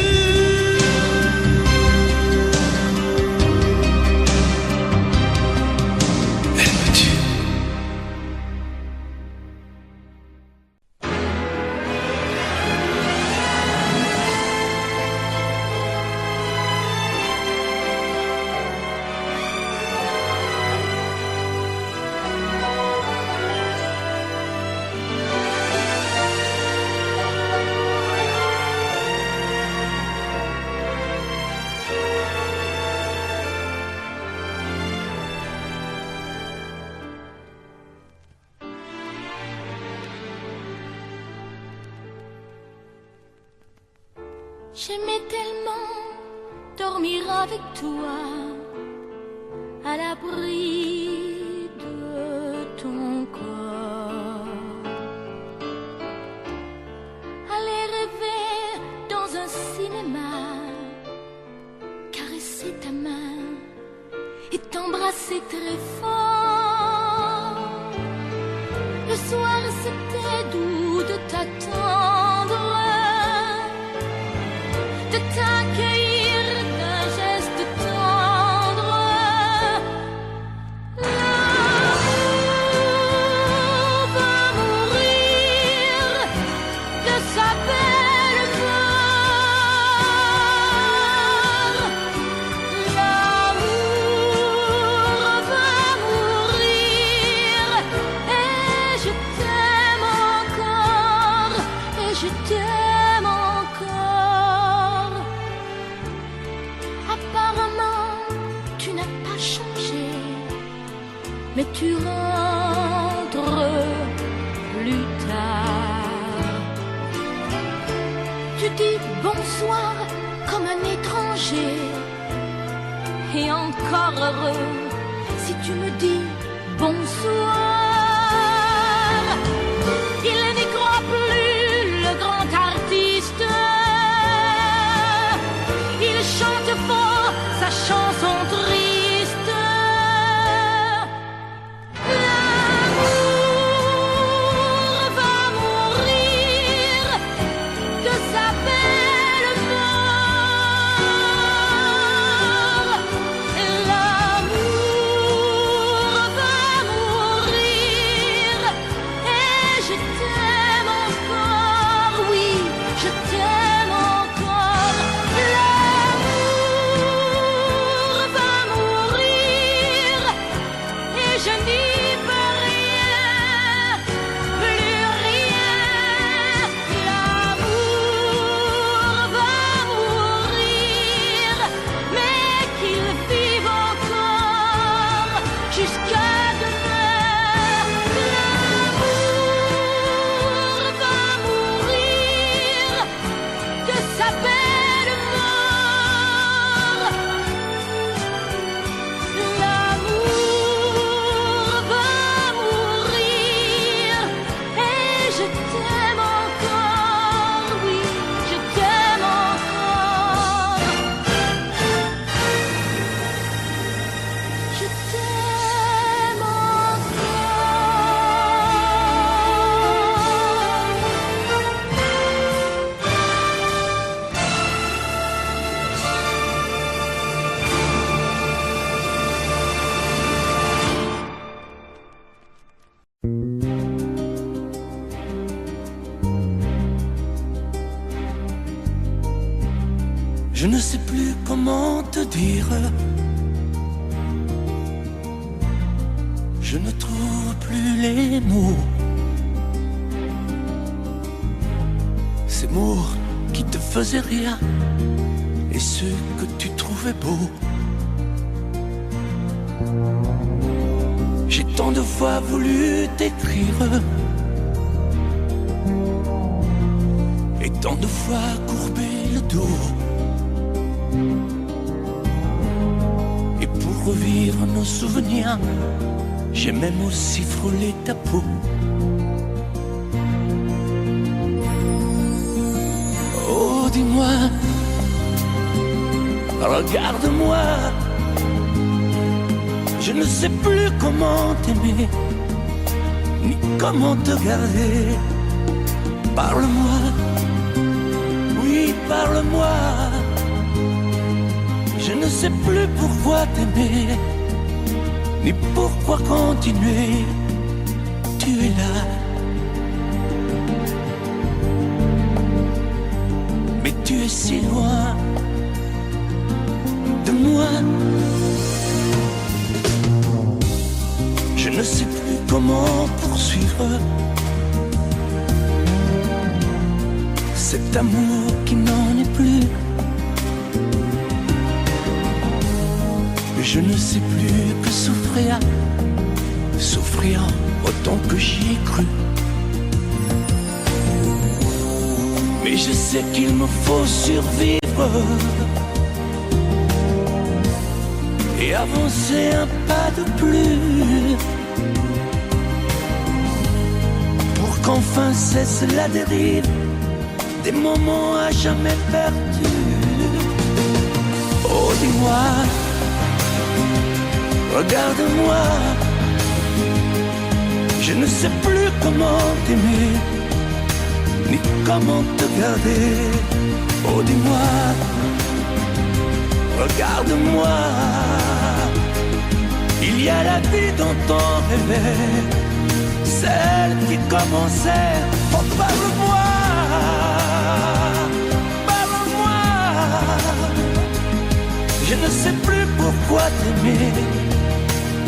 Elle me tue. J'aimais tellement dormir avec toi, à l'abri de ton corps. Aller rêver dans un cinéma, caresser ta main et t'embrasser très fort. Le soir c'était doux de t'attendre, de t'accueillir d'un geste tendre. L'amour va mourir de sa belle mort. L'amour va mourir et je t'aime encore, et je t'aime encore. Apparemment, tu n'as pas changé, mais tu rentres plus tard. Tu dis bonsoir comme un étranger, et encore heureux si tu me dis bonsoir. Il n'y croit plus, le grand artiste. Il chante fort sa chanson triste. L'amour va mourir de sa belle mort. L'amour va mourir Je ne sais plus comment te dire. Je ne trouve plus les mots. Ces mots qui te faisaient rire et ceux que tu trouvais beaux. J'ai tant de fois voulu t'écrire et tant de fois courbé le dos. Et pour revivre nos souvenirs, j'ai même aussi frôlé ta peau. Oh, dis-moi, regarde-moi. Je ne sais plus comment t'aimer, ni comment te garder. Parle-moi, oui, parle-moi. Je ne sais plus pourquoi t'aimer, ni pourquoi continuer. Tu es là, mais tu es si loin de moi. Je ne sais plus comment poursuivre cet amour qui n'en est plus. Je ne sais plus que souffrir, souffrir autant que j'y ai cru. Mais je sais qu'il me faut survivre et avancer un pas de plus pour qu'enfin cesse la dérive des moments à jamais perdus. Oh, dis-moi, regarde-moi. Je ne sais plus comment t'aimer, ni comment te garder. Oh, dis-moi, regarde-moi. Il y a la vie dont on rêvait, celle qui commençait. Oh, parle-moi, parle-moi. Je ne sais plus pourquoi t'aimer,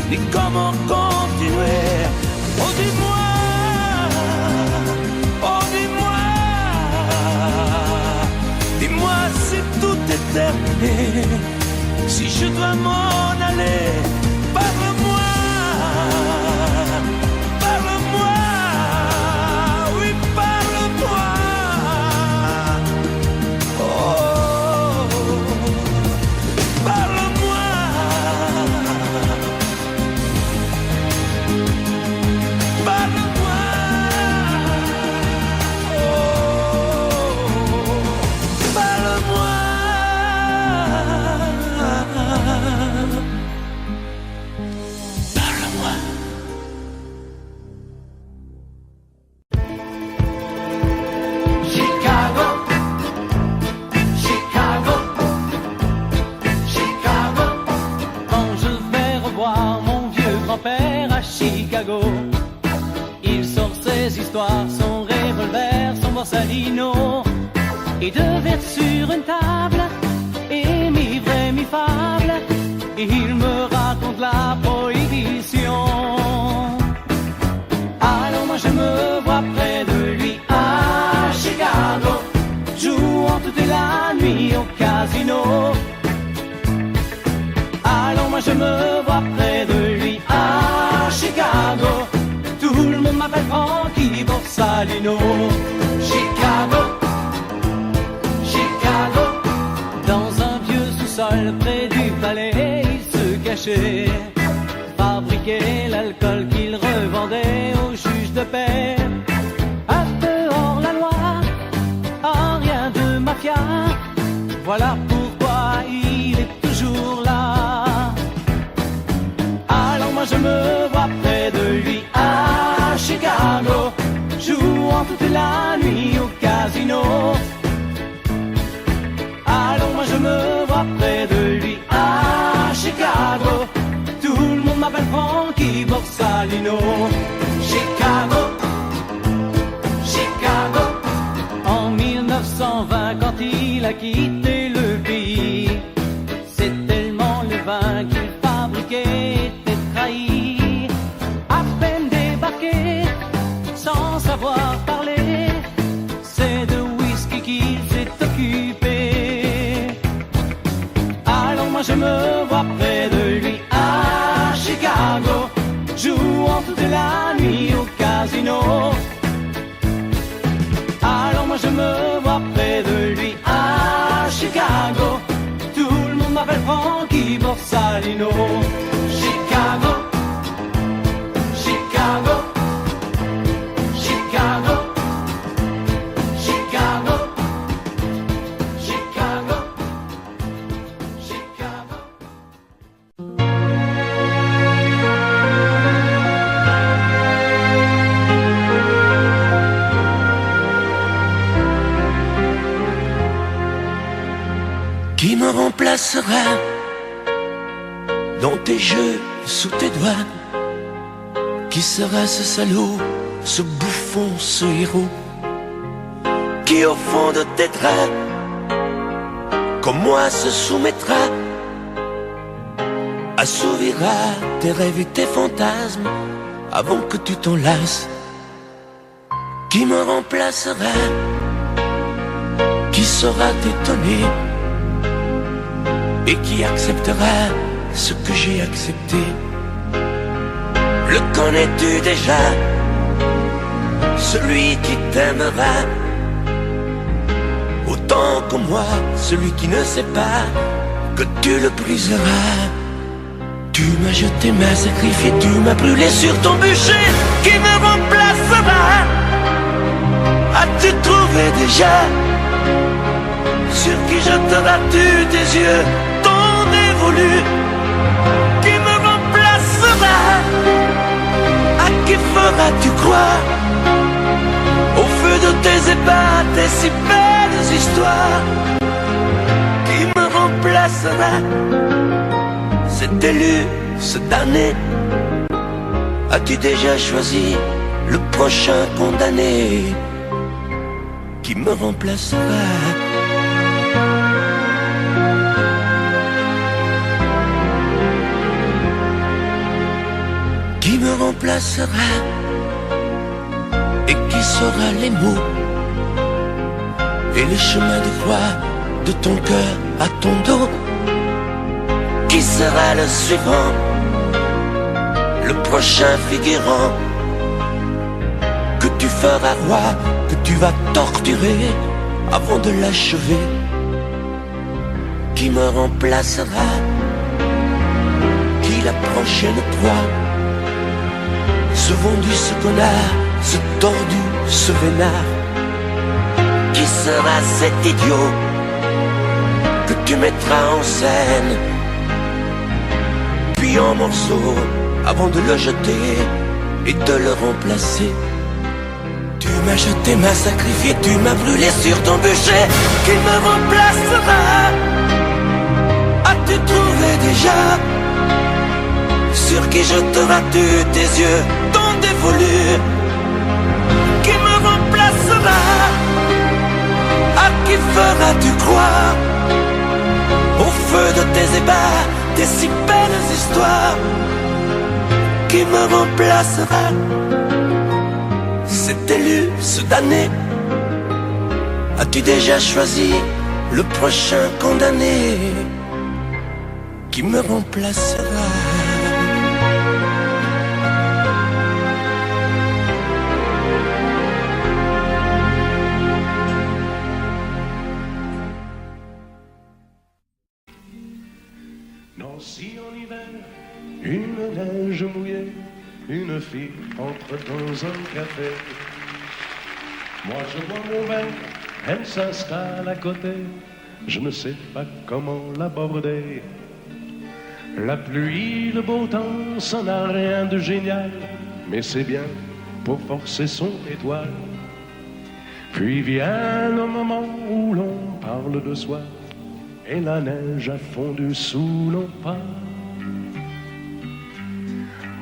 ni comment continuer. Oh, dis-moi, oh, dis-moi. Dis-moi si tout est terminé, si je dois m'en aller. Parle-moi, parle-moi, oui, parle-moi. Oh, parle-moi. Parle-moi. Oh, parle-moi. Père à Chicago, il sort ses histoires, son revolver, son borsalino, et deux verres sur une table, et mi-vrai, mi-fable, il me raconte la prohibition. Alors moi je me vois près de lui à Chicago, jouant toute la nuit au casino. Alors moi je me vois près de lui à Chicago, tout le monde m'appelle Frankie Borsalino. Chicago, Chicago, dans un vieux sous-sol près du palais, il se cachait, fabriquait l'alcool qu'il revendait aux juges de paix. À dehors la loi, ah, rien de mafia, voilà pourquoi il est toujours là. Alors moi je me vois près de lui à Chicago, jouant toute la nuit au casino. Alors moi je me vois près de lui à Chicago, tout le monde m'appelle Frankie Borsalino. Chicago, Chicago, en 1920 quand il a quitté le pays, savoir parler, c'est de whisky qu'il s'est occupé. Alors moi je me vois près de lui à Chicago, jouant toute la nuit au casino. Alors moi je me vois près de lui à Chicago, tout le monde m'appelle Frankie Borsalino. Chicago, Chicago, Chicago, Chicago, Chicago, Chicago. Qui me remplacera dans tes jeux, sous tes doigts? Qui sera ce salaud, ce bouffon, ce héros? Qui au fond de tes draps, comme moi, se soumettra, assouvira tes rêves et tes fantasmes avant que tu t'en lasses? Qui me remplacera? Qui saura t'étonner et qui acceptera ce que j'ai accepté? Le connais-tu déjà? Celui qui t'aimera autant que moi, celui qui ne sait pas que tu le briseras. Tu m'as jeté, m'as sacrifié, tu m'as brûlé sur ton bûcher. Qui me remplacera? As-tu trouvé déjà sur qui jeteras-tu tes yeux, ton dévolu? Qui me remplacera? À qui feras-tu croire au feu de tes ébats, tes si belles histoires? Qui me remplacera? Cet élu, ce damné, as-tu déjà choisi le prochain condamné? Qui me remplacera? Qui me remplacera et qui saura les mots et le chemin de croix de ton cœur à ton dos? Qui sera le suivant, le prochain figurant que tu feras roi, que tu vas torturer avant de l'achever? Qui me remplacera? Qui la prochaine proie? Ce vendu, ce connard, ce tordu, ce vénard? Qui sera cet idiot que tu mettras en scène, puis en morceaux, avant de le jeter et de le remplacer? Tu m'as jeté, m'as sacrifié, tu m'as brûlé sur ton bûcher. Qui me remplacera? As-tu trouvé déjà sur qui jeteras-tu tes yeux, ton dévolu? Qui me remplacera? À qui feras-tu croire au feu de tes ébats, tes si belles histoires? Qui me remplacera? Cet élu, ce damné, as-tu déjà choisi le prochain condamné? Qui me remplacera? Nancy en hiver, une neige mouillée, une fille entre dans un café. Moi je bois mon verre, elle s'installe à côté, je ne sais pas comment l'aborder. La pluie, le beau temps, ça n'a rien de génial, mais c'est bien pour forcer son étoile. Puis vient le moment où l'on parle de soi, et la neige a fondu sous nos pas.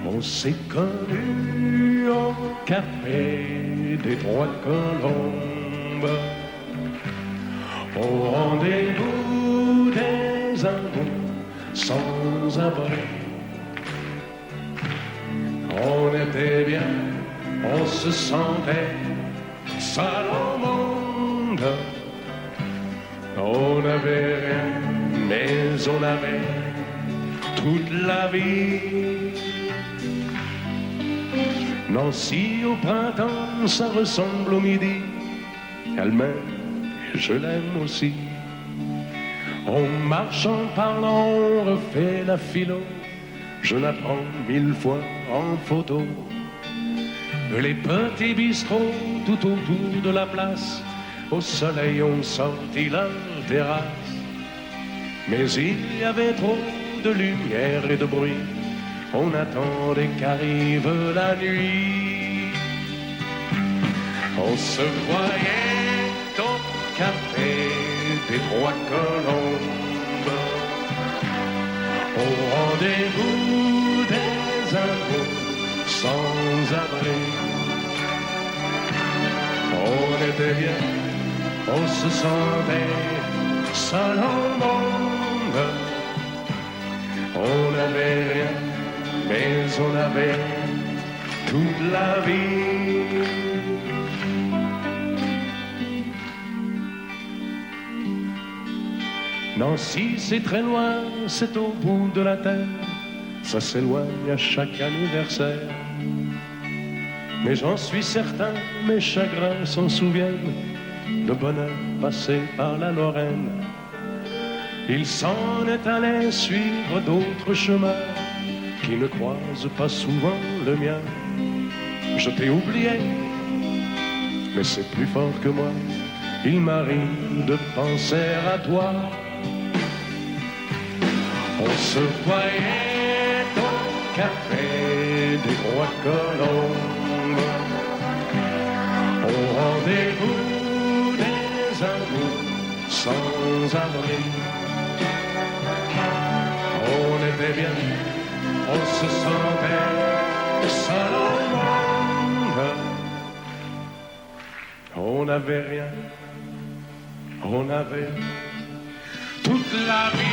On s'est connus au café des Trois Colombes, au rendez-vous des amours sans abri. On était bien on se sentait seul au monde. On n'avait rien, mais on avait toute la vie. Nancy au printemps, ça ressemble au midi. Elle m'aime et je l'aime aussi. On marche en parlant, on refait la philo. Je la prends 1000 fois en photo. Les petits bistrots tout autour de la place, au soleil on sortit la terrasse. Mais il y avait trop de lumière et de bruit. On attendait qu'arrive la nuit. On se voyait au café des Trois Colombes, au rendez-vous des impôts sans abri. On était bien, on se sentait seul au monde. On n'avait rien, mais on avait toute la vie. Nancy, c'est très loin, c'est au bout de la terre. Ça s'éloigne à chaque anniversaire. Mais j'en suis certain, mes chagrins s'en souviennent. Le bonheur passé par la Lorraine. Il s'en est allé suivre d'autres chemins qui ne croisent pas souvent le mien. Je t'ai oublié, mais c'est plus fort que moi. Il m'arrive de penser à toi. On se voyait au café des Trois Colombes, au rendez-vous des amours sans abri. On était bien, on se sentait seul au monde. On n'avait rien, on avait toute la vie.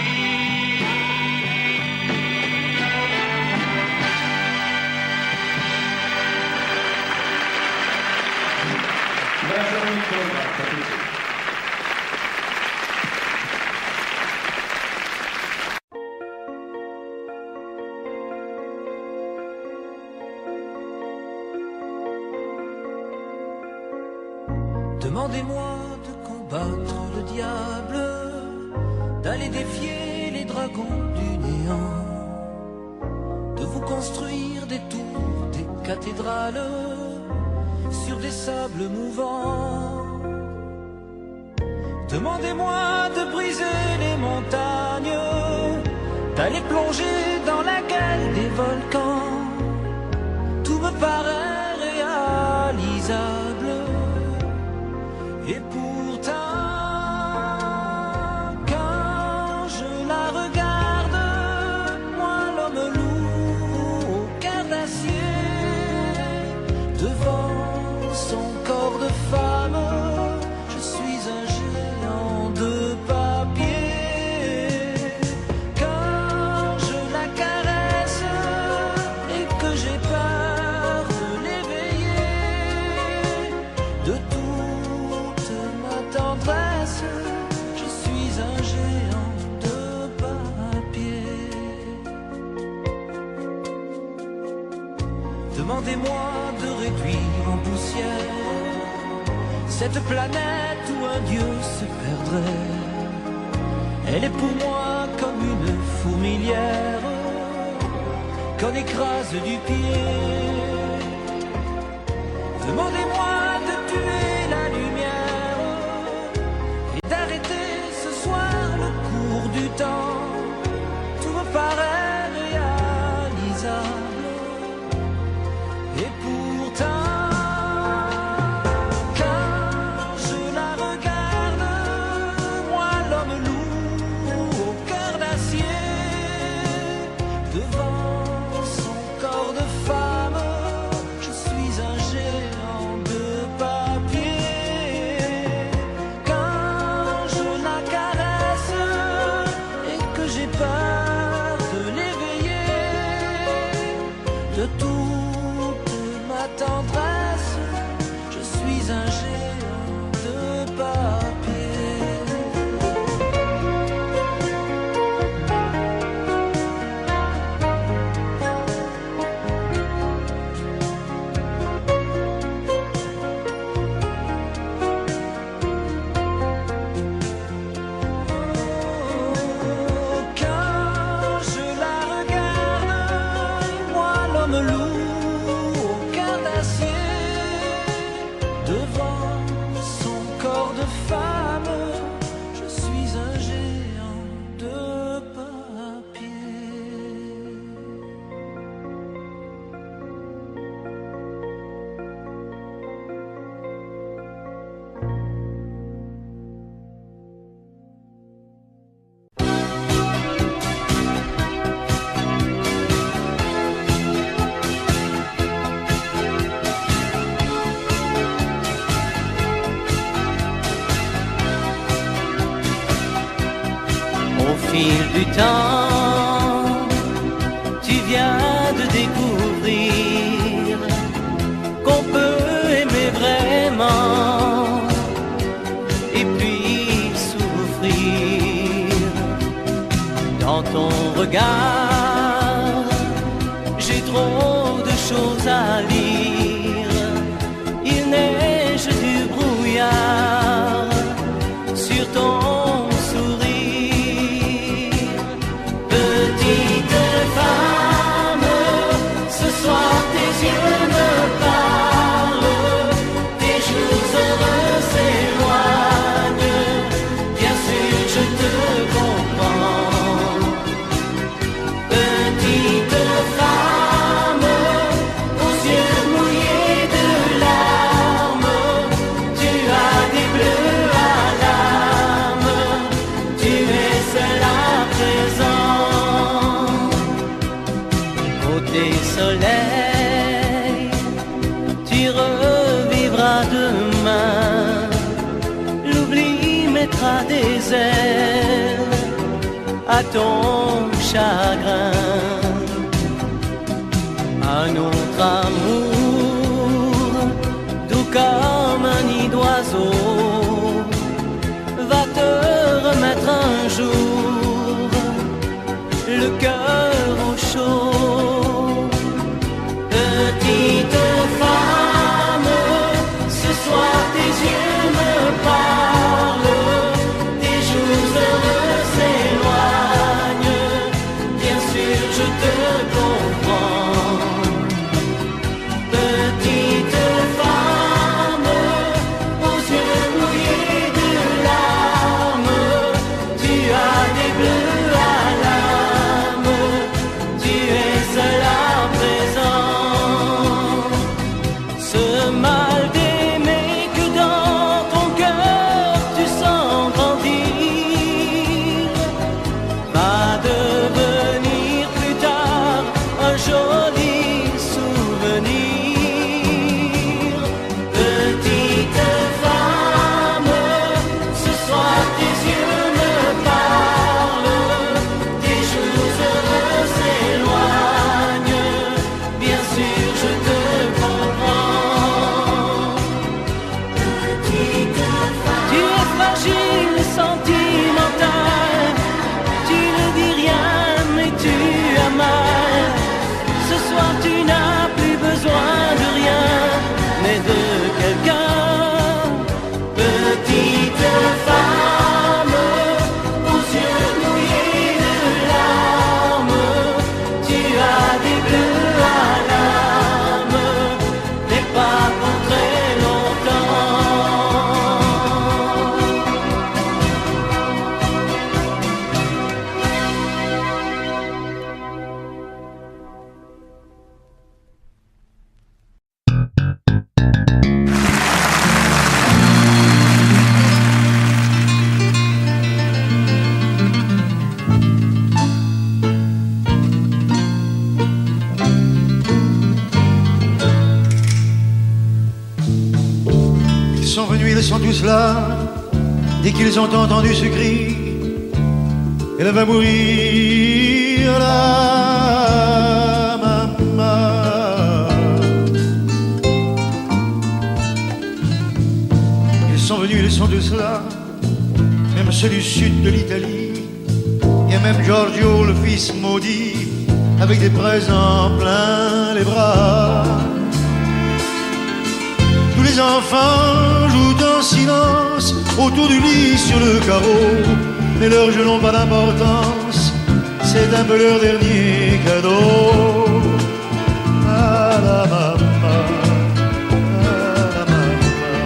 Demandez-moi de combattre le diable, d'aller défier les dragons du néant, de vous construire des tours, des cathédrales sur des sables mouvants. Demandez-moi de briser les montagnes, d'aller plonger dans la gueule des volcans. Tout me paraît réalisable. Et pourtant, quand je la regarde, moi l'homme loup au cœur d'acier, devant son corps de femme, je suis un géant de papier. Quand je la caresse et que j'ai peur de l'éveiller, de tout tendresse, je suis un géant de papier. Demandez-moi de réduire en poussière cette planète où un dieu se perdrait. Elle est pour moi comme une fourmilière qu'on écrase du pied. Demandez-moi de tuer la lumière, d'arrêter ce soir le cours du temps. Tout me paraît réalisable. Et pourtant, quand je la regarde, moi l'homme loup au cœur d'acier, devant son corps de femme, je suis un géant de papier. Quand je la caresse et Devant son corps de femme, je suis un géant de papier. Au fil du temps, tu viens de découvrir qu'on peut aimer vraiment et puis souffrir. Dans ton regard, j'ai trop de choses à lire. Il neige du brouillard sur ton soleil, tu revivras demain. L'oubli mettra des ailes à ton chagrin. Un autre amour, doux comme un nid d'oiseau, va te remettre un jour le cœur au chaud. Petite femme, ce soir tes yeux me parlent, tes jours heureux s'éloignent, bien sûr je te comprends. Petite femme, aux yeux mouillés de larmes, tu as des bleus à l'âme, tu es seul à présent. Ce mal d'aimer que dans ton cœur tu sens grandir va devenir plus tard un joli souvenir. Petite femme, ce soir tes yeux me parlent, tes jours heureux s'éloignent, bien sûr je te comprends. Tu es fragile, sentimental, tu ne dis rien mais tu as mal. Ce soir tu n'as plus besoin de rien mais de quelqu'un. Petite femme, aux yeux mouillés de larmes, tu as des bleus à l'âme, mais pas pour très longtemps. Ils sont venus, ils sont tous là, dès qu'ils ont entendu ce cri. Elle va mourir, la maman. Ils sont venus, ils sont tous là, même ceux du sud de l'Italie. Il y a même Giorgio, le fils maudit, avec des présents plein les bras. Tous les enfants jouent en silence autour du lit sur le carreau, mais leurs jeux n'ont pas d'importance, c'est un peu leur dernier cadeau. Ah la maman, ah la maman.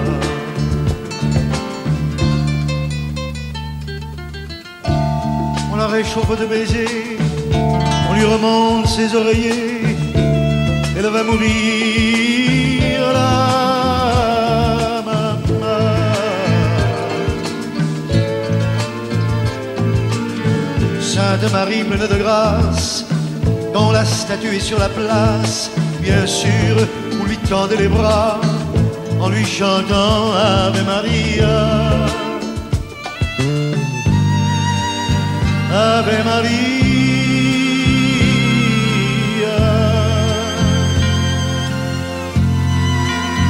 réchauffe de baisers, on lui remonte ses oreillers, elle va mourir la maman. Sainte Marie pleine de grâce, quand la statue est sur la place, bien sûr, vous lui tendez les bras en lui chantant Ave Maria. Ave Maria.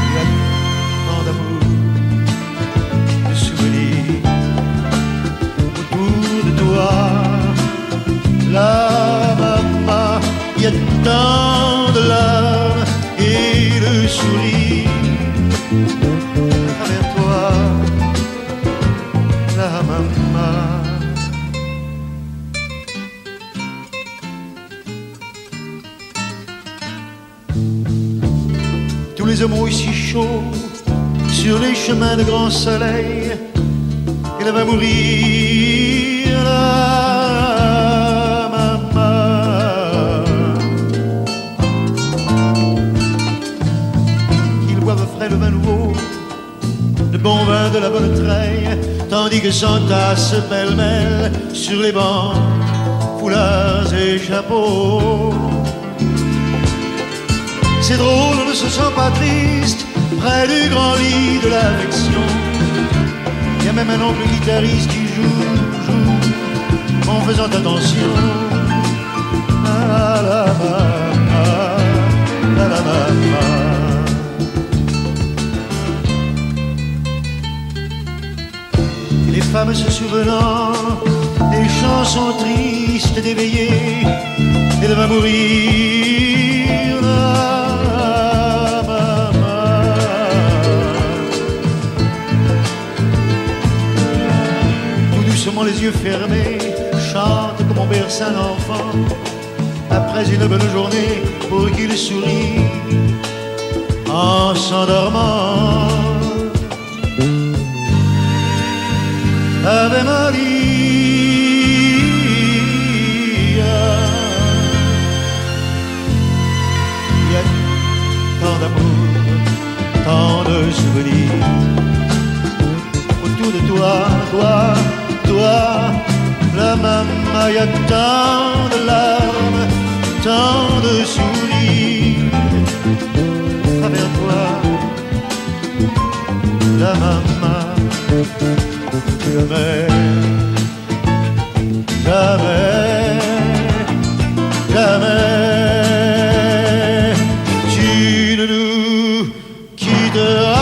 Il y a tant d'amour, de souvenirs autour de toi. La maman, il y a tant de larmes et de sourires à travers toi. La maman. Tous les hommes ici chauds sur les chemins de grand soleil, elle va mourir la maman. Qu'ils boivent frais le vin nouveau, le bon vin de la bonne treille, tandis que s'entassent pêle-mêle sur les bancs foulards et chapeaux. C'est drôle, on ne se sent pas triste près du grand lit de l'affection. Il y a même un oncle guitariste qui joue en faisant attention à la maman, à la maman. Et les femmes se souvenant des chansons tristes d'éveillé, elle va mourir là. Les yeux fermés, chante comme on berce un enfant après une bonne journée pour qu'il sourie en s'endormant. Ave Maria. Il y a tant d'amour, tant de souvenirs autour de toi, toi, la maman, y a tant de larmes, tant de sourires à travers toi, la maman. Jamais, jamais, jamais, tu ne nous quitteras.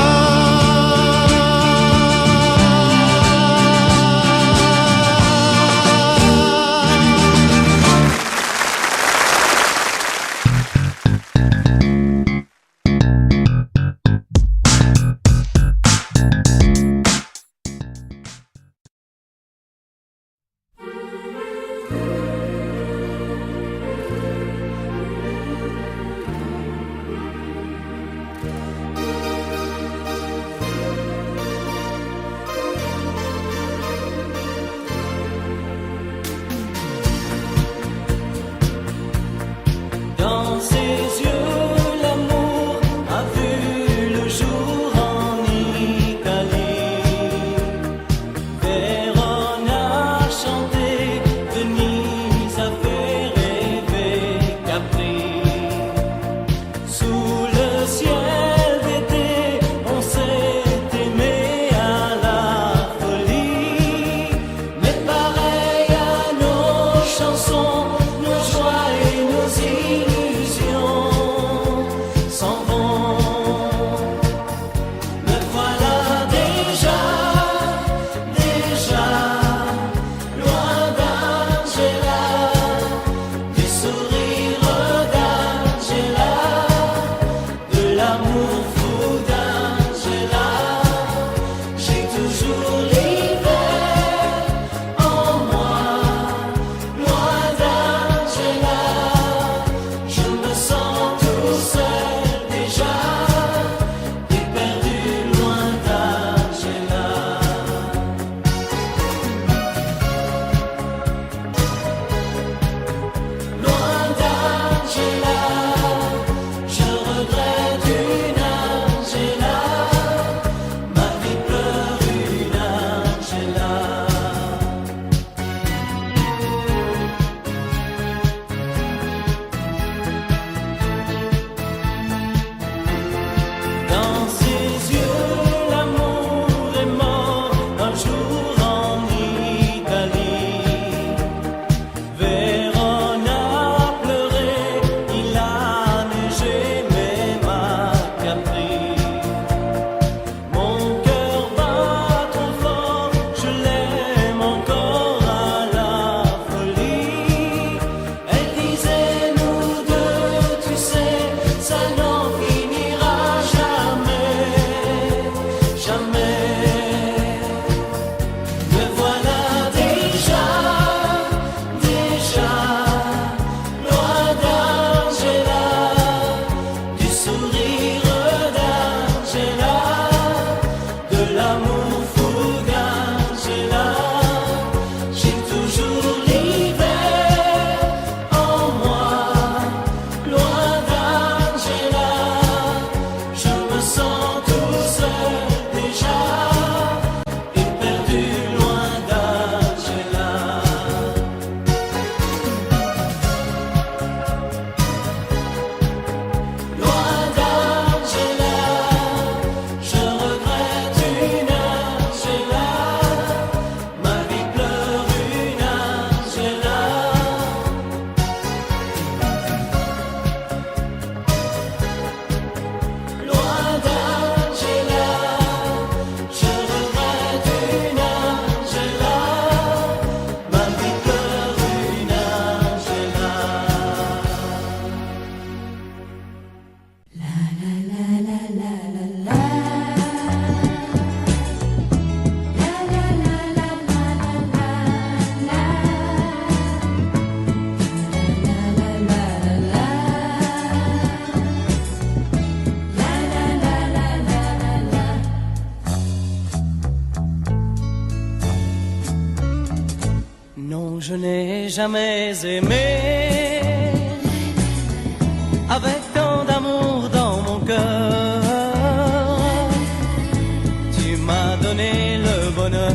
l'amour fou d'Angela. J'ai toujours l'hiver en moi, loin d'Angela. Je me sens tout seul déjà et perdu loin d'Angela. Loin d'Angela, je regrette une Angela. Ma vie pleure une Angela. Loin d'Angela, je regrette une Angela. Ma vie pleure une Angela. Non, je n'ai jamais aimé avec tant d'amour dans mon cœur. Tu m'as donné le bonheur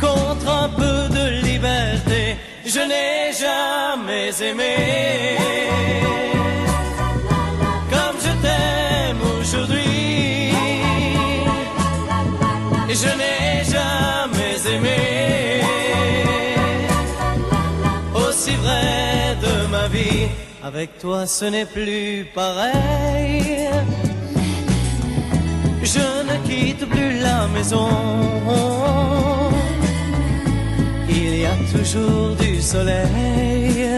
contre un peu de liberté. Je n'ai jamais aimé comme je t'aime aujourd'hui. Je n'ai jamais aimé aussi vrai de ma vie. Avec toi ce n'est plus pareil. Je ne quitte plus la maison. Il y a toujours du soleil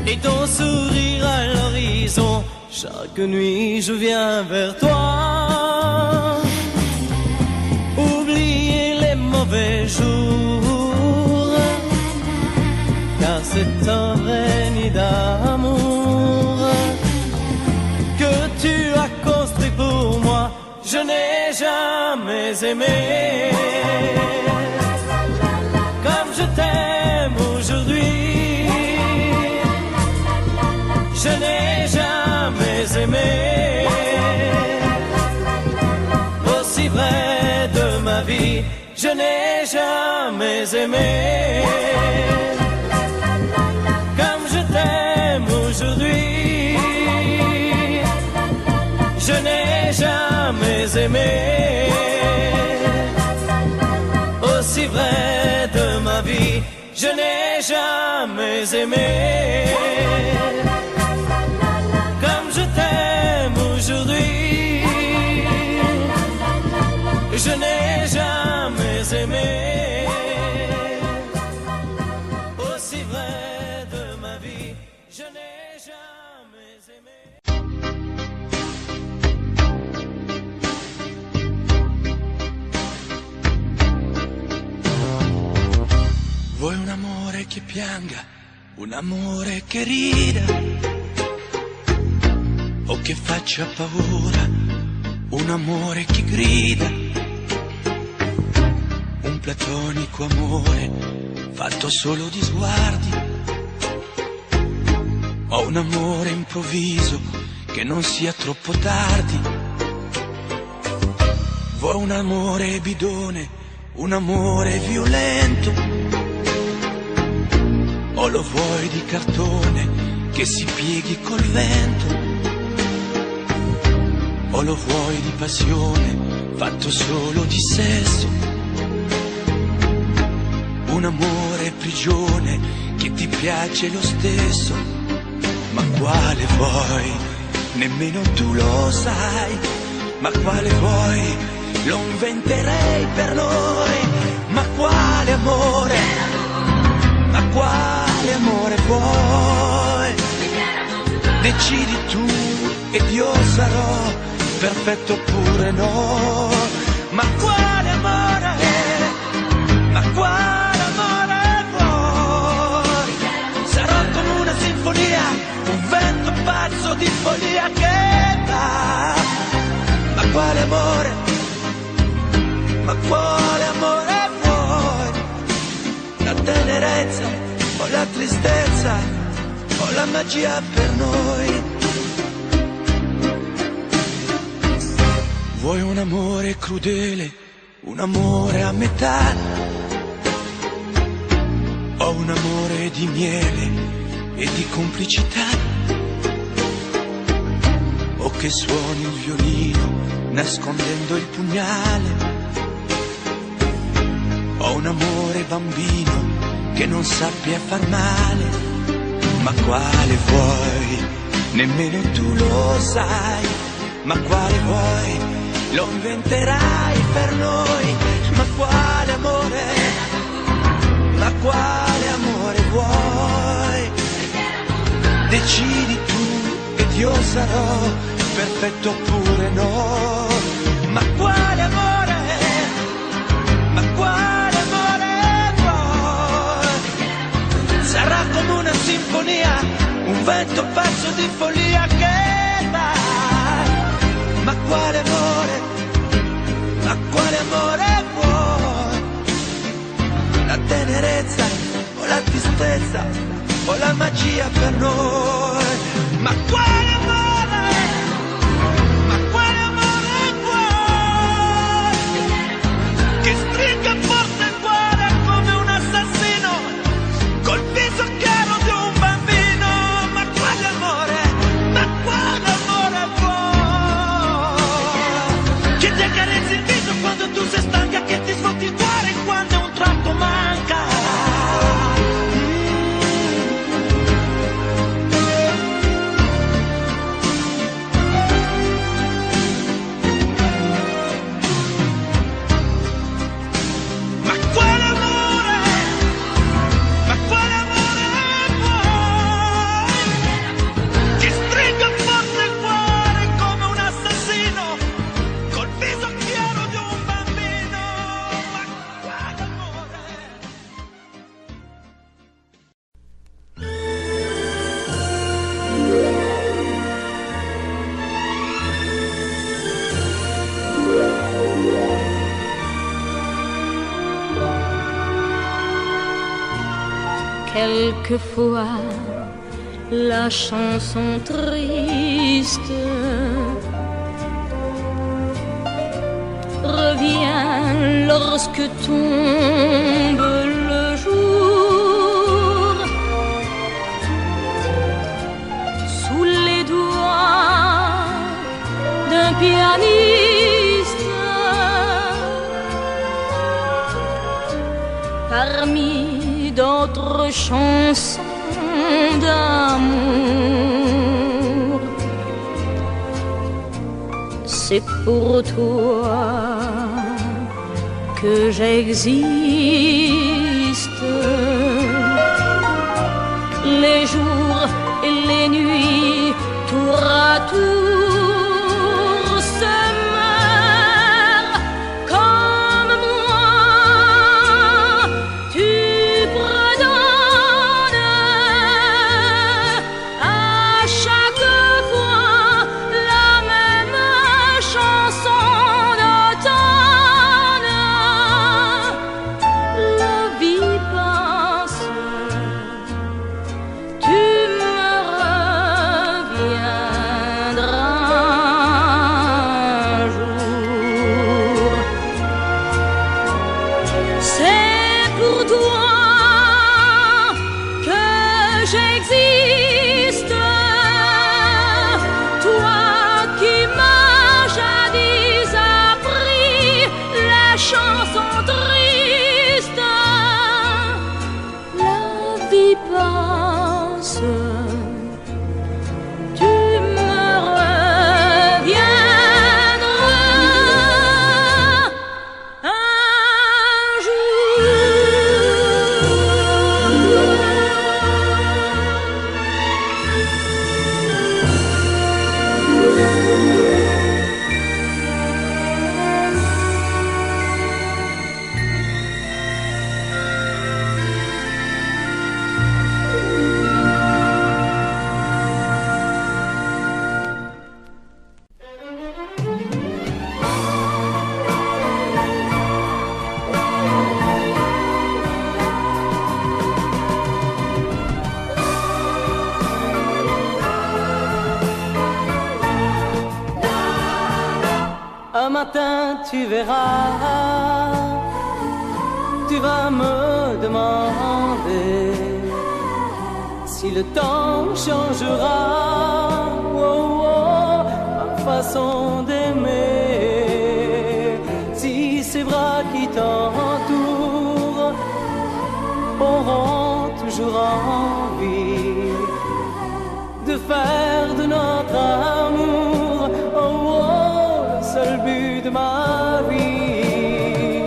et ton sourire à l'horizon. Chaque nuit je viens vers toi, oublier les mauvais jours, car c'est un vrai nid d'amour que tu as construit pour moi. Je n'ai jamais aimé comme je t'aime aujourd'hui. Je n'ai jamais aimé aussi vrai de ma vie. Je n'ai jamais aimé comme je t'aime aujourd'hui. Je n'ai jamais aimé aussi vrai de ma vie. Je n'ai jamais aimé comme je t'aime aujourd'hui. Je n'ai jamais aimé aussi vrai de ma vie. Je n'ai jamais aimé. Vuoi un amore che pianga, un amore che rida, o che faccia paura, un amore che grida, un platonico amore fatto solo di sguardi, o un amore improvviso che non sia troppo tardi. Vuoi un amore bidone, un amore violento, o lo vuoi di cartone che si pieghi col vento, o lo vuoi di passione fatto solo di sesso, un amore prigione che ti piace lo stesso. Ma quale vuoi? Nemmeno tu lo sai. Ma quale vuoi? Lo inventerei per noi. Ma quale amore? Ma quale amore vuoi? Decidi tu ed io sarò perfetto oppure no. Ma quale amore? Ma quale amore vuoi? Sarò come una sinfonia, un vento pazzo di follia che va la magia per noi. Vuoi un amore crudele, un amore a metà, o un amore di miele e di complicità, o che suoni il violino nascondendo il pugnale, o un amore bambino che non sappia far male. Ma quale vuoi? Nemmeno tu lo sai. Ma quale vuoi? Lo inventerai per noi. Ma quale amore? Ma quale amore vuoi? Decidi tu ed io sarò perfetto oppure no. Ma quale amore? Ma quale amore vuoi? Sarà come una sinfonia, un vento pazzo di follia che va. Ma quale amore? Ma quale amore vuoi? La tenerezza o la tristezza o la magia per noi? Ma quale amore? Ma quale amore vuoi? Che stringa forte il cuore come un assassino col viso chiaro di un bambino. Ma quale amore? Ma quale amore vuoi? Che ti accarezzi il viso quando tu sei stanca, che ti svuoti il cuore quando un tratto manca. Quelquefois, la chanson triste revient lorsque tombe le jour. Sous les doigts d'un pianiste, parmi d'autres chansons d'amour. C'est pour toi que j'existe. Les jours et les nuits, tour à tour, se meurent comme moi. Tu redonnes à chaque fois la même chanson d'automne. La vie passe, tu me reviendras. Un matin tu verras, tu vas me demander si le temps changera ma façon d'aimer, si ces bras qui t'entourent auront toujours envie de faire de notre amour le seul but de ma vie.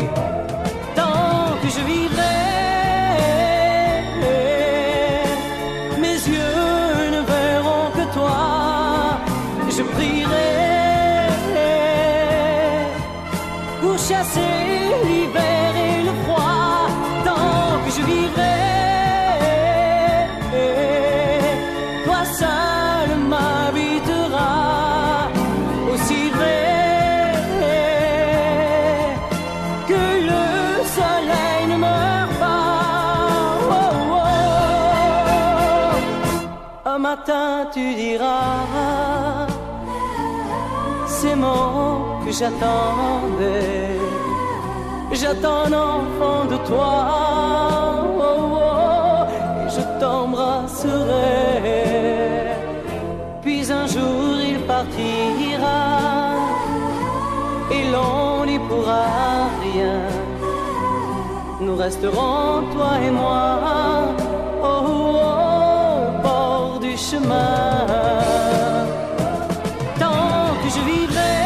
Tant que je vivrai, mes yeux ne verront que toi. Je prierai pour chasser l'hiver et le froid. Tant que je vivrai, toi seul m'habiteras. Aussi vrai que le soleil ne meurt pas. Un matin tu diras ces mots que j'attendais. J'attends un enfant de toi, et je t'embrasserai. Puis un jour il partira, et l'on n'y pourra rien. Nous resterons, toi et moi, au bord du chemin. Tant que je vivrai,